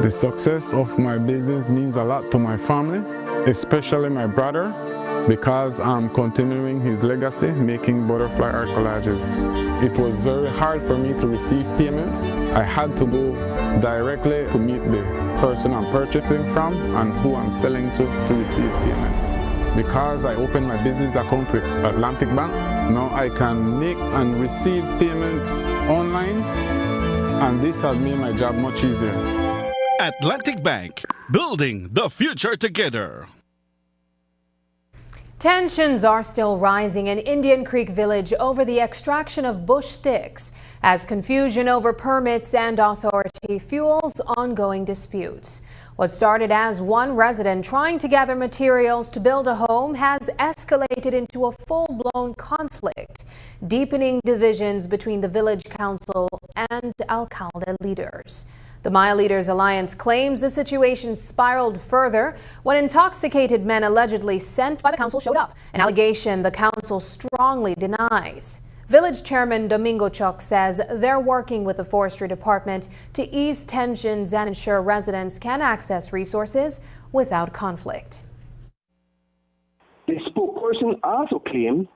The success of my business means a lot to my family, especially my brother, because I'm continuing his legacy, making butterfly art collages. It was very hard for me to receive payments. I had to go directly to meet the person I'm purchasing from and who I'm selling to receive payment. Because I opened my business account with Atlantic Bank, now I can make and receive payments online, and this has made my job much easier. Atlantic Bank, building the future together. Tensions are still rising in Indian Creek Village over the extraction of bush sticks, as confusion over permits and authority fuels ongoing disputes. What started as one resident trying to gather materials to build a home has escalated into a full-blown conflict, deepening divisions between the village council and alcalde leaders. The Maya Leaders Alliance claims the situation spiraled further when intoxicated men allegedly sent by the council showed up, an allegation the council strongly denies. Village Chairman Domingo Choc says they're working with the Forestry Department to ease tensions and ensure residents can access resources without conflict. The spokesperson also claimed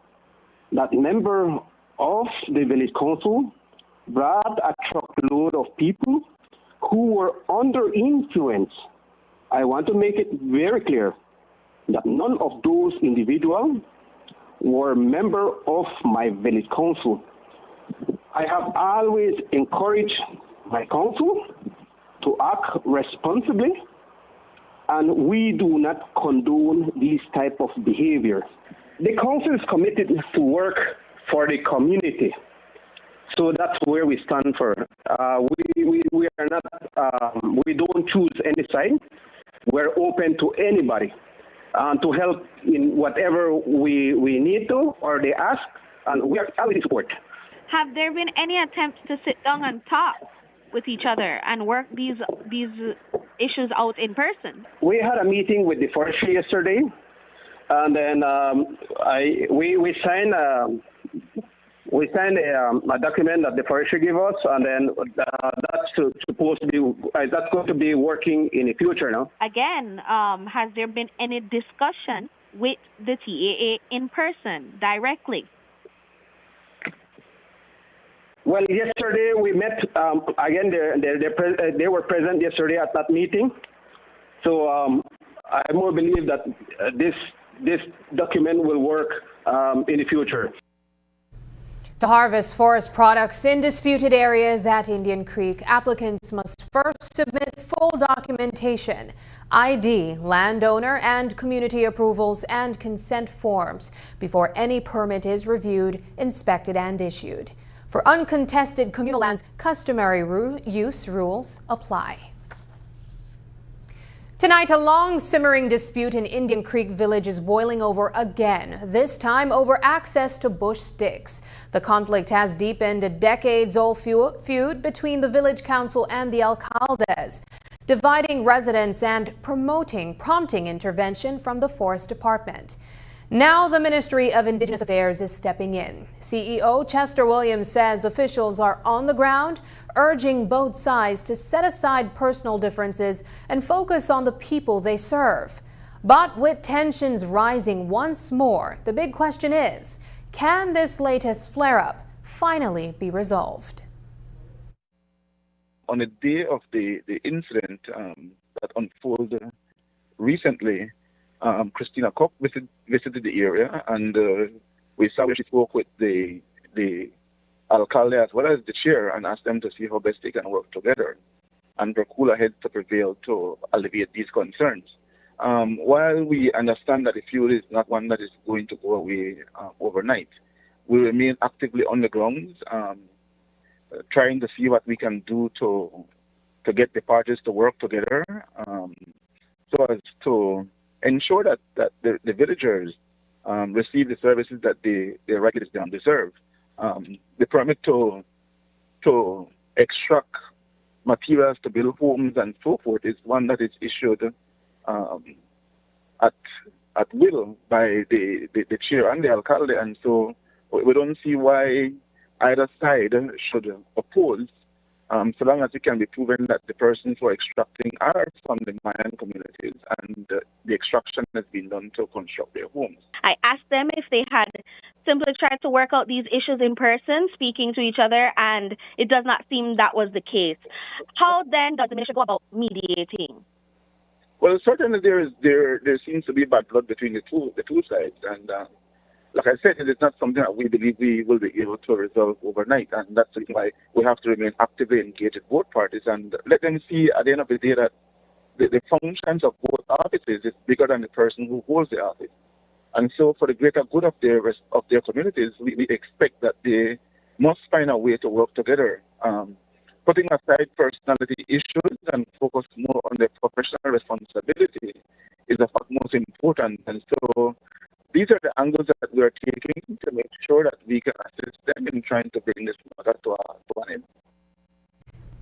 that members of the village council brought a truckload of people who were under influence. I want to make it very clear that none of those individuals were members of my village council. I have always encouraged my council to act responsibly, and we do not condone this type of behavior. The council is committed to work for the community. So that's where we stand for. We are not, we don't choose any side. We're open to anybody to help in whatever we need to or they ask, and we are always support. Have there been any attempts to sit down and talk with each other and work these issues out in person? We had a meeting with the forestry yesterday, and then we signed a document that the forestry gave us, and then that's supposed to be that's going to be working in the future now. Again, has there been any discussion with the TAA in person directly? Well, yesterday we met again. They were present yesterday at that meeting, so I more believe that this document will work in the future. To harvest forest products in disputed areas at Indian Creek, applicants must first submit full documentation, ID, landowner and community approvals, and consent forms before any permit is reviewed, inspected, and issued. For uncontested communal lands, customary use rules apply. Tonight, a long simmering dispute in Indian Creek Village is boiling over again, this time over access to bush sticks. The conflict has deepened a decades-old feud between the village council and the alcaldes, dividing residents and prompting intervention from the Forest Department. Now the Ministry of Indigenous Affairs is stepping in. CEO Chester Williams says officials are on the ground, urging both sides to set aside personal differences and focus on the people they serve. But with tensions rising once more, the big question is, can this latest flare-up finally be resolved? On the day of the incident that unfolded recently, Christina Koch visited the area, and we saw she spoke with the alcalde as well as the chair and asked them to see how best they can work together and for cooler heads to prevail to alleviate these concerns. While we understand that the feud is not one that is going to go away overnight, we remain actively on the grounds, trying to see what we can do to get the parties to work together so as to ensure that the villagers receive the services that they rightly deserve. The permit to extract materials to build homes and so forth is one that is issued at will by the chair and the alcalde, and so we don't see why either side should oppose, so long as it can be proven that the persons who are extracting are from the Mayan communities and the extraction has been done to construct their homes. I asked them if they had simply tried to work out these issues in person, speaking to each other, and it does not seem that was the case. How then does the ministry go about mediating? Well, certainly there seems to be bad blood between the two sides, and like I said, it is not something that we believe we will be able to resolve overnight, and that's why we have to remain actively engaged with both parties and let them see at the end of the day that the functions of both offices is bigger than the person who holds the office. And so for the greater good of their communities, we expect that they must find a way to work together, putting aside personality issues and focus more on their professional responsibility is of utmost important. And so these are the angles that we are taking to make sure that we can assist them in trying to bring this matter to an end.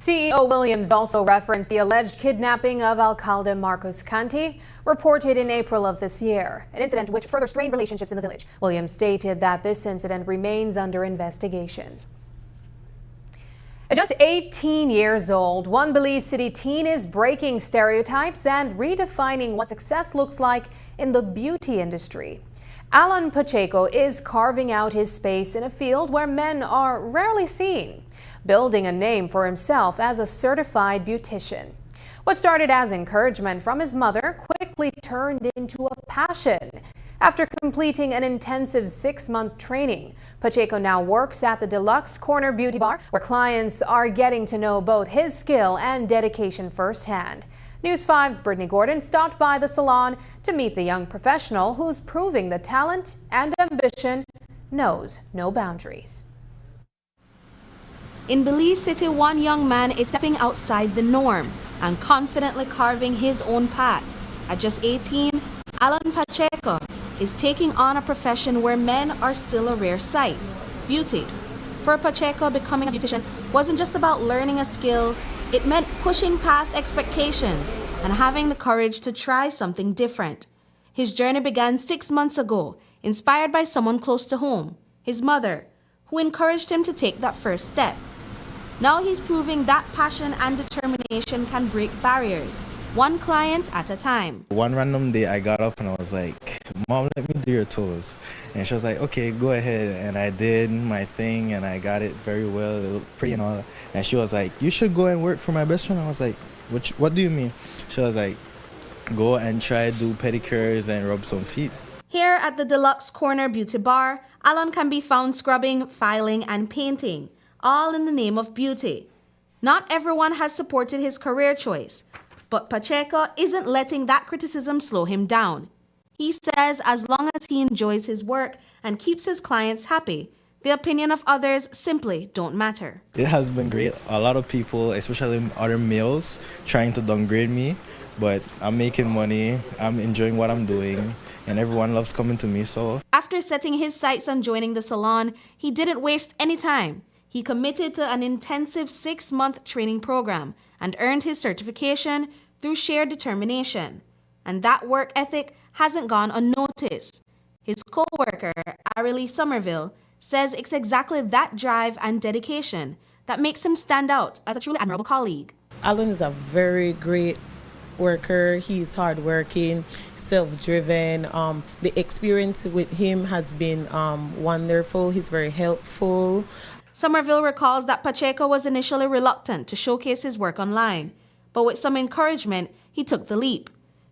CEO Williams also referenced the alleged kidnapping of Alcalde Marcos Canti, reported in April of this year, an incident which further strained relationships in the village. Williams stated that this incident remains under investigation. At just 18 years old, one Belize City teen is breaking stereotypes and redefining what success looks like in the beauty industry. Alan Pacheco is carving out his space in a field where men are rarely seen, building a name for himself as a certified beautician. What started as encouragement from his mother quickly turned into a passion. After completing an intensive 6-month training, Pacheco now works at the Deluxe Corner Beauty Bar, where clients are getting to know both his skill and dedication firsthand. News 5's Brittany Gordon stopped by the salon to meet the young professional who's proving that talent and ambition knows no boundaries. In Belize City, one young man is stepping outside the norm and confidently carving his own path. At just 18, Alan Pacheco is taking on a profession where men are still a rare sight: beauty. For Pacheco, becoming a beautician wasn't just about learning a skill, it meant pushing past expectations and having the courage to try something different. His journey began 6 months ago, inspired by someone close to home, his mother, who encouraged him to take that first step. Now he's proving that passion and determination can break barriers, one client at a time. One random day I got up and I was like, "Mom, let me do your toes." And she was like, "Okay, go ahead." And I did my thing and I got it very well. It looked pretty and all that. And she was like, "You should go and work for my best friend." I was like, what do you mean? She was like, "Go and try do pedicures and rub some feet." Here at the Deluxe Corner Beauty Bar, Alan can be found scrubbing, filing, and painting, all in the name of beauty. Not everyone has supported his career choice, but Pacheco isn't letting that criticism slow him down. He says as long as he enjoys his work and keeps his clients happy, the opinion of others simply don't matter. It has been great. A lot of people, especially other males, trying to downgrade me, but I'm making money, I'm enjoying what I'm doing, and everyone loves coming to me. So after setting his sights on joining the salon, he didn't waste any time. He committed to an intensive 6-month training program and earned his certification through sheer determination. And that work ethic hasn't gone unnoticed. His co-worker, Arilee Somerville, says it's exactly that drive and dedication that makes him stand out as a truly admirable colleague. Alan is a very great worker. He's hardworking, self-driven. The experience with him has been wonderful. He's very helpful. Somerville recalls that Pacheco was initially reluctant to showcase his work online, but with some encouragement, he took the leap.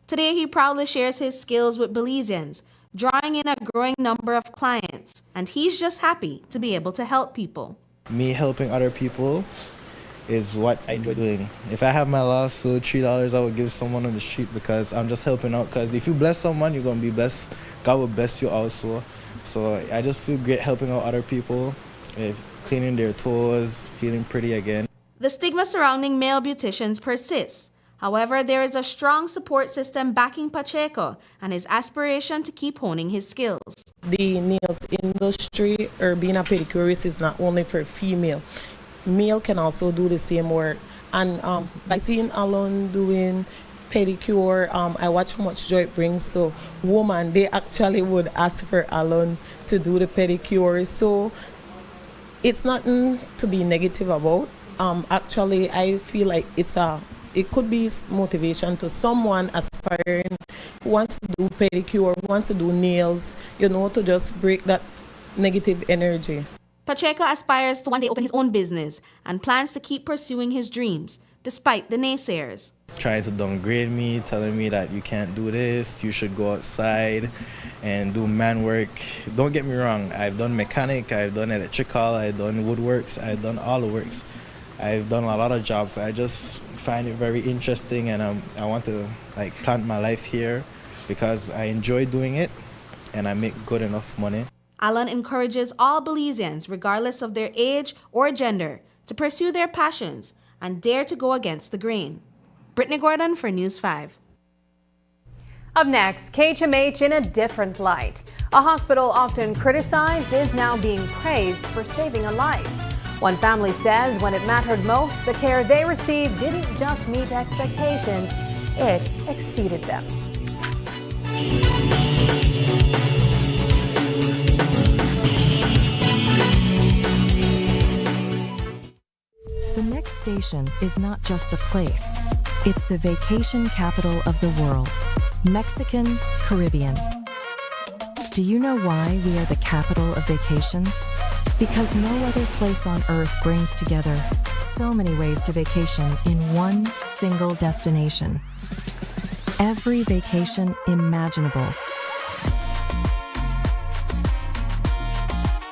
Today, he proudly shares his skills with Belizeans, drawing in a growing number of clients, and he's just happy to be able to help people. Me helping other people is what I enjoy doing. If I have my last $3, I would give someone on the street because I'm just helping out. Because if you bless someone, you're going to be blessed. God will bless you also. So I just feel great helping out other people, cleaning their toes, feeling pretty again. The stigma surrounding male beauticians persists. However, there is a strong support system backing Pacheco and his aspiration to keep honing his skills. The nails industry or being a pedicurist is not only for female. Male can also do the same work. And by seeing Alan doing pedicure, I watch how much joy it brings to women. They actually would ask for Alan to do the pedicure. So it's nothing to be negative about. Actually, I feel like it could be motivation to someone aspiring who wants to do pedicure, who wants to do nails, to just break that negative energy. Pacheco aspires to one day open his own business and plans to keep pursuing his dreams, despite the naysayers. Trying to downgrade me, telling me that you can't do this, you should go outside and do man work. Don't get me wrong, I've done mechanic, I've done electrical, I've done woodworks, I've done all the works. I've done a lot of jobs. I just find it very interesting, and I want to plant my life here because I enjoy doing it and I make good enough money. Alan encourages all Belizeans, regardless of their age or gender, to pursue their passions and dare to go against the grain. Brittany Gordon for News 5. Up next, KHMH in a different light. A hospital often criticized is now being praised for saving a life. One family says when it mattered most, the care they received didn't just meet expectations, it exceeded them. The next station is not just a place. It's the vacation capital of the world, Mexican Caribbean. Do you know why we are the capital of vacations? Because no other place on earth brings together so many ways to vacation in one single destination. Every vacation imaginable.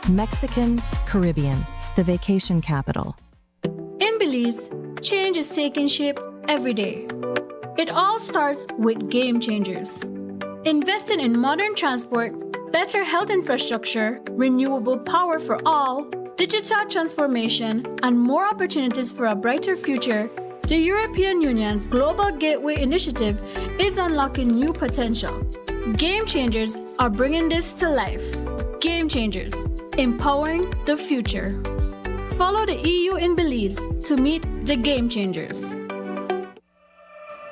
Mexican Caribbean, the vacation capital. In Belize, change is taking shape every day. It all starts with Game Changers. Investing in modern transport, better health infrastructure, renewable power for all, digital transformation, and more opportunities for a brighter future, the European Union's Global Gateway Initiative is unlocking new potential. Game Changers are bringing this to life. Game Changers, empowering the future. Follow the EU in Belize to meet the Game Changers.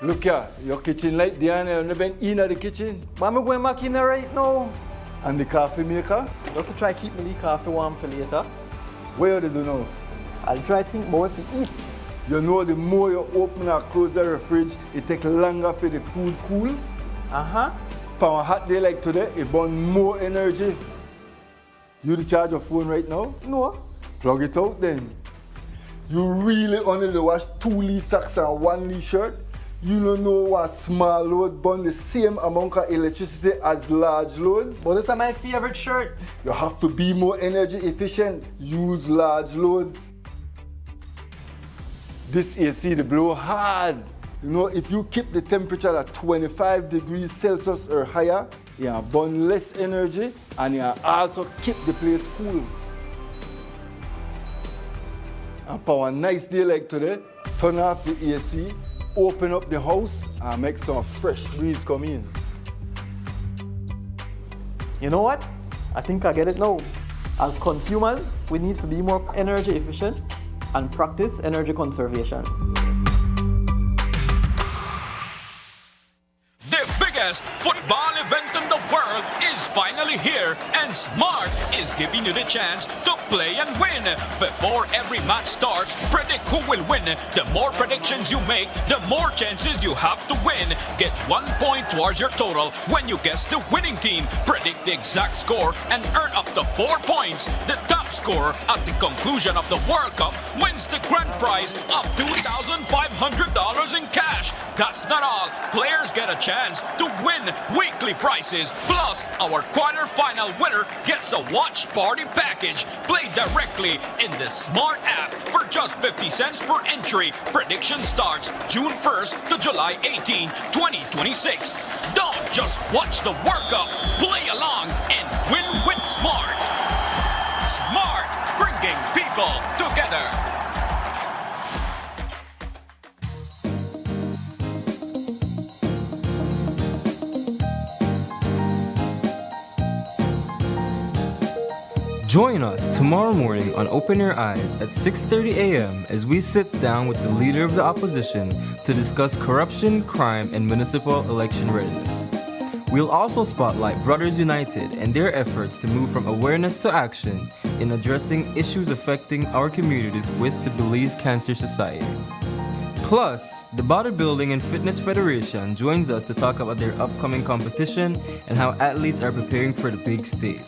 Look here, your kitchen light there and you've been in the kitchen. Mama going back in there right now. And the coffee maker? Just to try keep me the coffee warm for later. What do you do now? I'll try to think more to eat. You know the more you open or close the fridge, it takes longer for the food cool. Uh-huh. For a hot day like today, it burns more energy. You charge your phone right now? No. Plug it out then. You really only wash 2 Lee socks and 1 Lee shirt? You don't know what small load burn the same amount of electricity as large loads? But this is my favorite shirt. You have to be more energy efficient. Use large loads. This AC they blow hard. You know, if you keep the temperature at 25 degrees Celsius or higher, you burn less energy and you also keep the place cool. And for a nice day like today, turn off the AC, open up the house and make some fresh breeze come in. You know what? I think I get it now. As consumers, we need to be more energy efficient and practice energy conservation. The biggest football event in the world is finally here, and Smart is giving you the chance to play and win. Before every match starts, predict who will win. The more predictions you make, the more chances you have to win. Get 1 point towards your total when you guess the winning team. Predict the exact score and earn up to 4 points. The top scorer at the conclusion of the World Cup wins the grand prize of $2,500 in cash. That's not all. Players get a chance to win weekly prizes. Plus, our quarter-final winner gets a watch party package. Play directly in the Smart app for just 50 cents per entry. Prediction starts June 1st to July 18, 2026. Don't just watch the World Cup. Play along and win with Smart. Smart, bringing people together. Join us tomorrow morning on Open Your Eyes at 6:30 a.m. as we sit down with the leader of the opposition to discuss corruption, crime, and municipal election readiness. We'll also spotlight Brothers United and their efforts to move from awareness to action in addressing issues affecting our communities with the Belize Cancer Society. Plus, the Bodybuilding and Fitness Federation joins us to talk about their upcoming competition and how athletes are preparing for the big stage.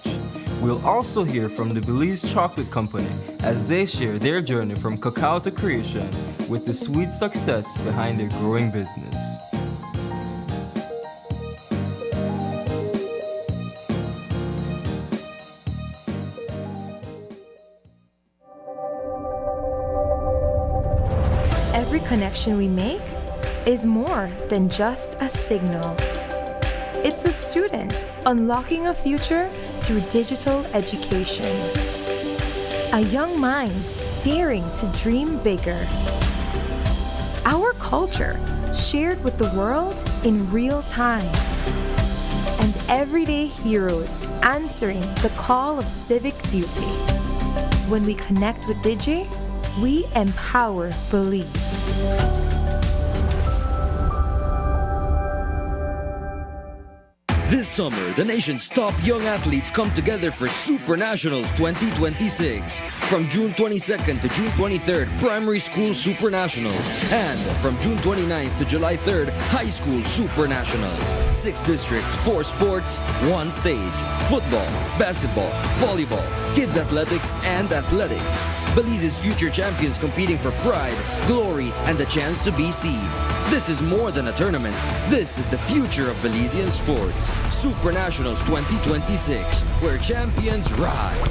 We'll also hear from the Belize Chocolate Company as they share their journey from cacao to creation with the sweet success behind their growing business. Every connection we make is more than just a signal. It's a student unlocking a future through digital education. A young mind daring to dream bigger. Our culture shared with the world in real time. And everyday heroes answering the call of civic duty. When we connect with Digi, we empower Belize. This summer, the nation's top young athletes come together for Super Nationals 2026. From June 22nd to June 23rd, Primary School Super Nationals. And from June 29th to July 3rd, High School Super Nationals. 6 districts, 4 sports, 1 stage. Football, basketball, volleyball, kids athletics, and athletics. Belize's future champions competing for pride, glory, and the chance to be seen. This is more than a tournament. This is the future of Belizean sports. Super Nationals 2026, where champions ride.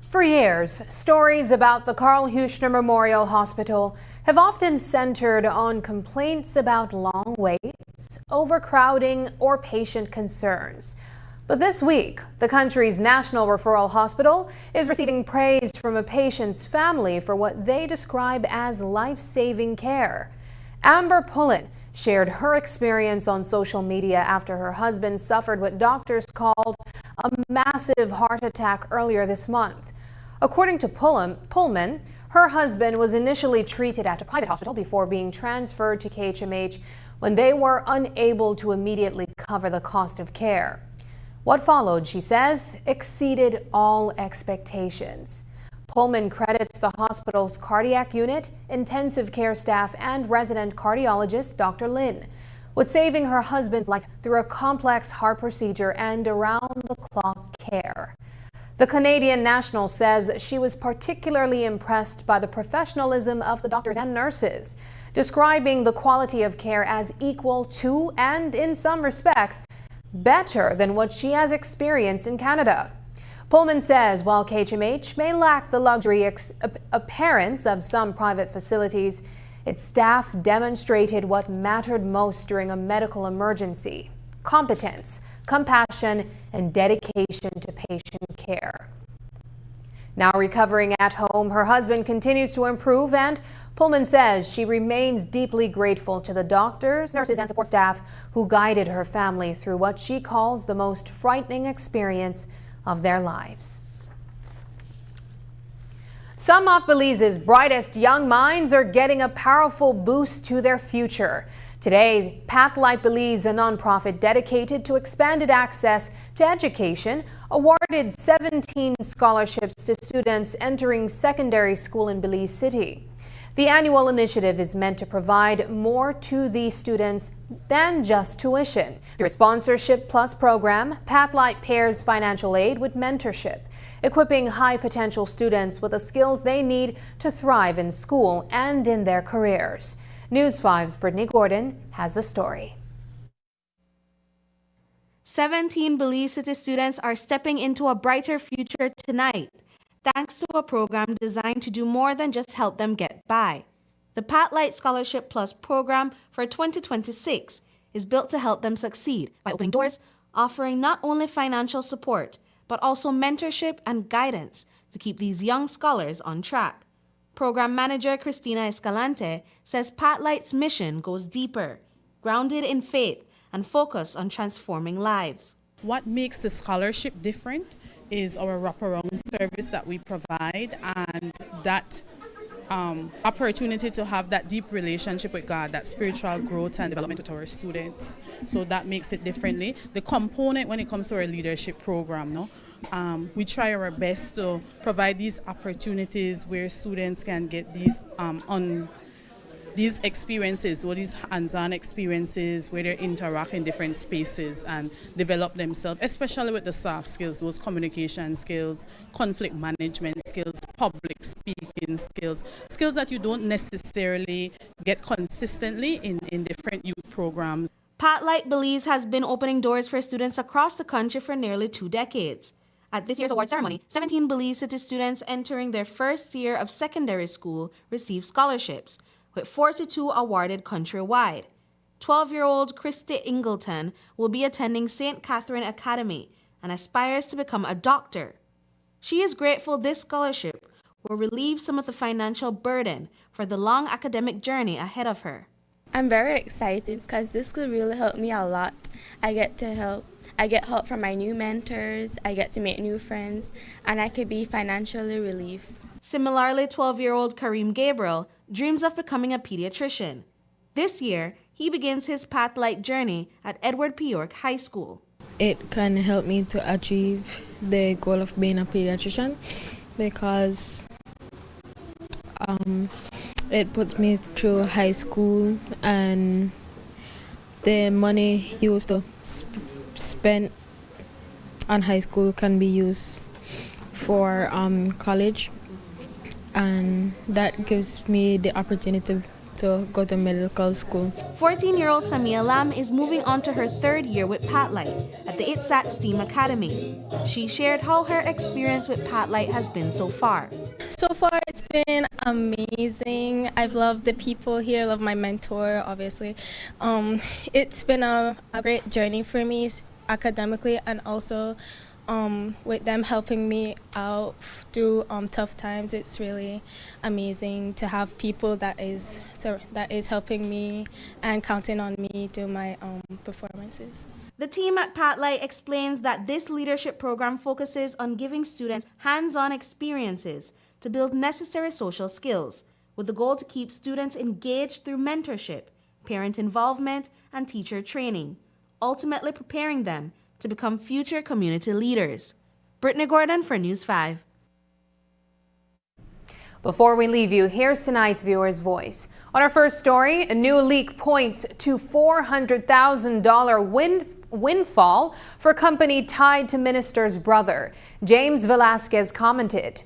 For years, stories about the Carl Huchner Memorial Hospital have often centered on complaints about long waits, overcrowding, or patient concerns. But this week, the country's National Referral Hospital is receiving praise from a patient's family for what they describe as life-saving care. Amber Pullen shared her experience on social media after her husband suffered what doctors called a massive heart attack earlier this month. According to Pullman, her husband was initially treated at a private hospital before being transferred to KHMH when they were unable to immediately cover the cost of care. What followed, she says, exceeded all expectations. Pullman credits the hospital's cardiac unit, intensive care staff, and resident cardiologist, Dr. Lin, with saving her husband's life through a complex heart procedure and around-the-clock care. The Canadian national says she was particularly impressed by the professionalism of the doctors and nurses, describing the quality of care as equal to, and in some respects, better than what she has experienced in Canada. Pullman says while KHMH may lack the luxury appearance of some private facilities, its staff demonstrated what mattered most during a medical emergency: competence, compassion, and dedication to patient care. Now recovering at home, her husband continues to improve, and Pullman says she remains deeply grateful to the doctors, nurses, and support staff who guided her family through what she calls the most frightening experience of their lives. Some of Belize's brightest young minds are getting a powerful boost to their future. Today, Pathlight Belize, a nonprofit dedicated to expanded access to education, awarded 17 scholarships to students entering secondary school in Belize City. The annual initiative is meant to provide more to the students than just tuition. Through its Sponsorship Plus program, Pathlight pairs financial aid with mentorship, equipping high-potential students with the skills they need to thrive in school and in their careers. News 5's Brittany Gordon has the story. 17 Belize City students are stepping into a brighter future tonight, thanks to a program designed to do more than just help them get by. The Pathlight Scholarship Plus program for 2026 is built to help them succeed by opening doors, offering not only financial support, but also mentorship and guidance to keep these young scholars on track. Program Manager Cristina Escalante says Pathlight's mission goes deeper, grounded in faith and focused on transforming lives. What makes the scholarship different is our wraparound service that we provide, and that opportunity to have that deep relationship with God, that spiritual growth and development with our students. So that makes it differently. The component when it comes to our leadership program, we try our best to provide these opportunities where students can get these experiences, or these hands-on experiences where they interact in different spaces and develop themselves, especially with the soft skills, those communication skills, conflict management skills, public speaking skills, skills that you don't necessarily get consistently in different youth programs. Pathlight Belize has been opening doors for students across the country for nearly 2 decades. At this year's award ceremony, 17 Belize City students entering their first year of secondary school received scholarships, with 42 awarded countrywide. 12-year-old Christy Ingleton will be attending St. Catherine Academy and aspires to become a doctor. She is grateful this scholarship will relieve some of the financial burden for the long academic journey ahead of her. I'm very excited because this could really help me a lot. I get help from my new mentors, I get to make new friends, and I could be financially relieved. Similarly, 12-year-old Kareem Gabriel dreams of becoming a pediatrician. This year, he begins his Pathlight journey at Edward P. York High School. It can help me to achieve the goal of being a pediatrician because it puts me through high school, and the money used to spend on high school can be used for college, and that gives me the opportunity to go to medical school. 14-year-old Samia Lam is moving on to her third year with Pathlight at the ITSAT STEAM Academy. She shared how her experience with Pathlight has been so far. So far, it's been amazing. I've loved the people here, love my mentor, obviously. It's been a great journey for me academically, and also with them helping me out through tough times. It's really amazing to have people that is helping me and counting on me through my performances. The team at Pathlight explains that this leadership program focuses on giving students hands-on experiences to build necessary social skills, with the goal to keep students engaged through mentorship, parent involvement, and teacher training, ultimately preparing them to become future community leaders. Brittany Gordon for News 5. Before we leave you, here's tonight's viewer's voice. On our first story, a new leak points to $400,000 windfall for company tied to minister's brother. James Velasquez commented,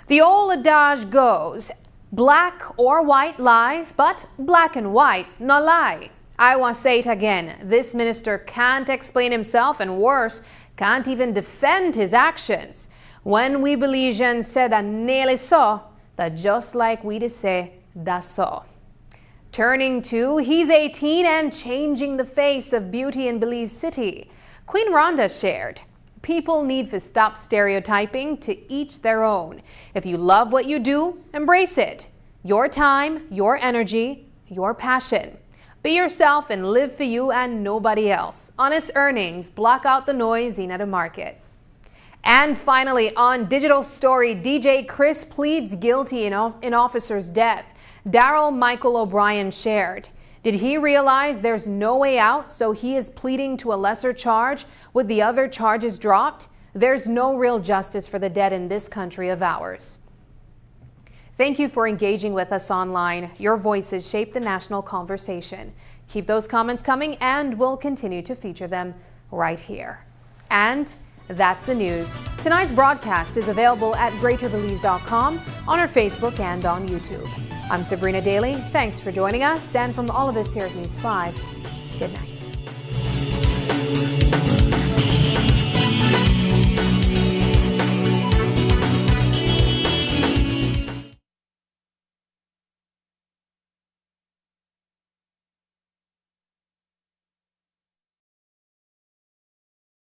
"The old adage goes, black or white lies, but black and white no lie. I want to say it again. This minister can't explain himself, and worse, can't even defend his actions. When we Belizeans said that nearly so, that just like we to say, that's so." Turning to, he's 18 and changing the face of beauty in Belize City. Queen Rhonda shared, "People need to stop stereotyping, to each their own. If you love what you do, embrace it. Your time, your energy, your passion. Be yourself and live for you and nobody else. Honest earnings block out the noise in at a market." And finally, on Digital Story, DJ Chris pleads guilty in officer's death. Daryl Michael O'Brien shared, "Did he realize there's no way out, so he is pleading to a lesser charge with the other charges dropped? There's no real justice for the dead in this country of ours." Thank you for engaging with us online. Your voices shape the national conversation. Keep those comments coming, and we'll continue to feature them right here. And that's the news. Tonight's broadcast is available at greaterbelize.com, on our Facebook, and on YouTube. I'm Sabrina Daly. Thanks for joining us, and from all of us here at News 5, good night.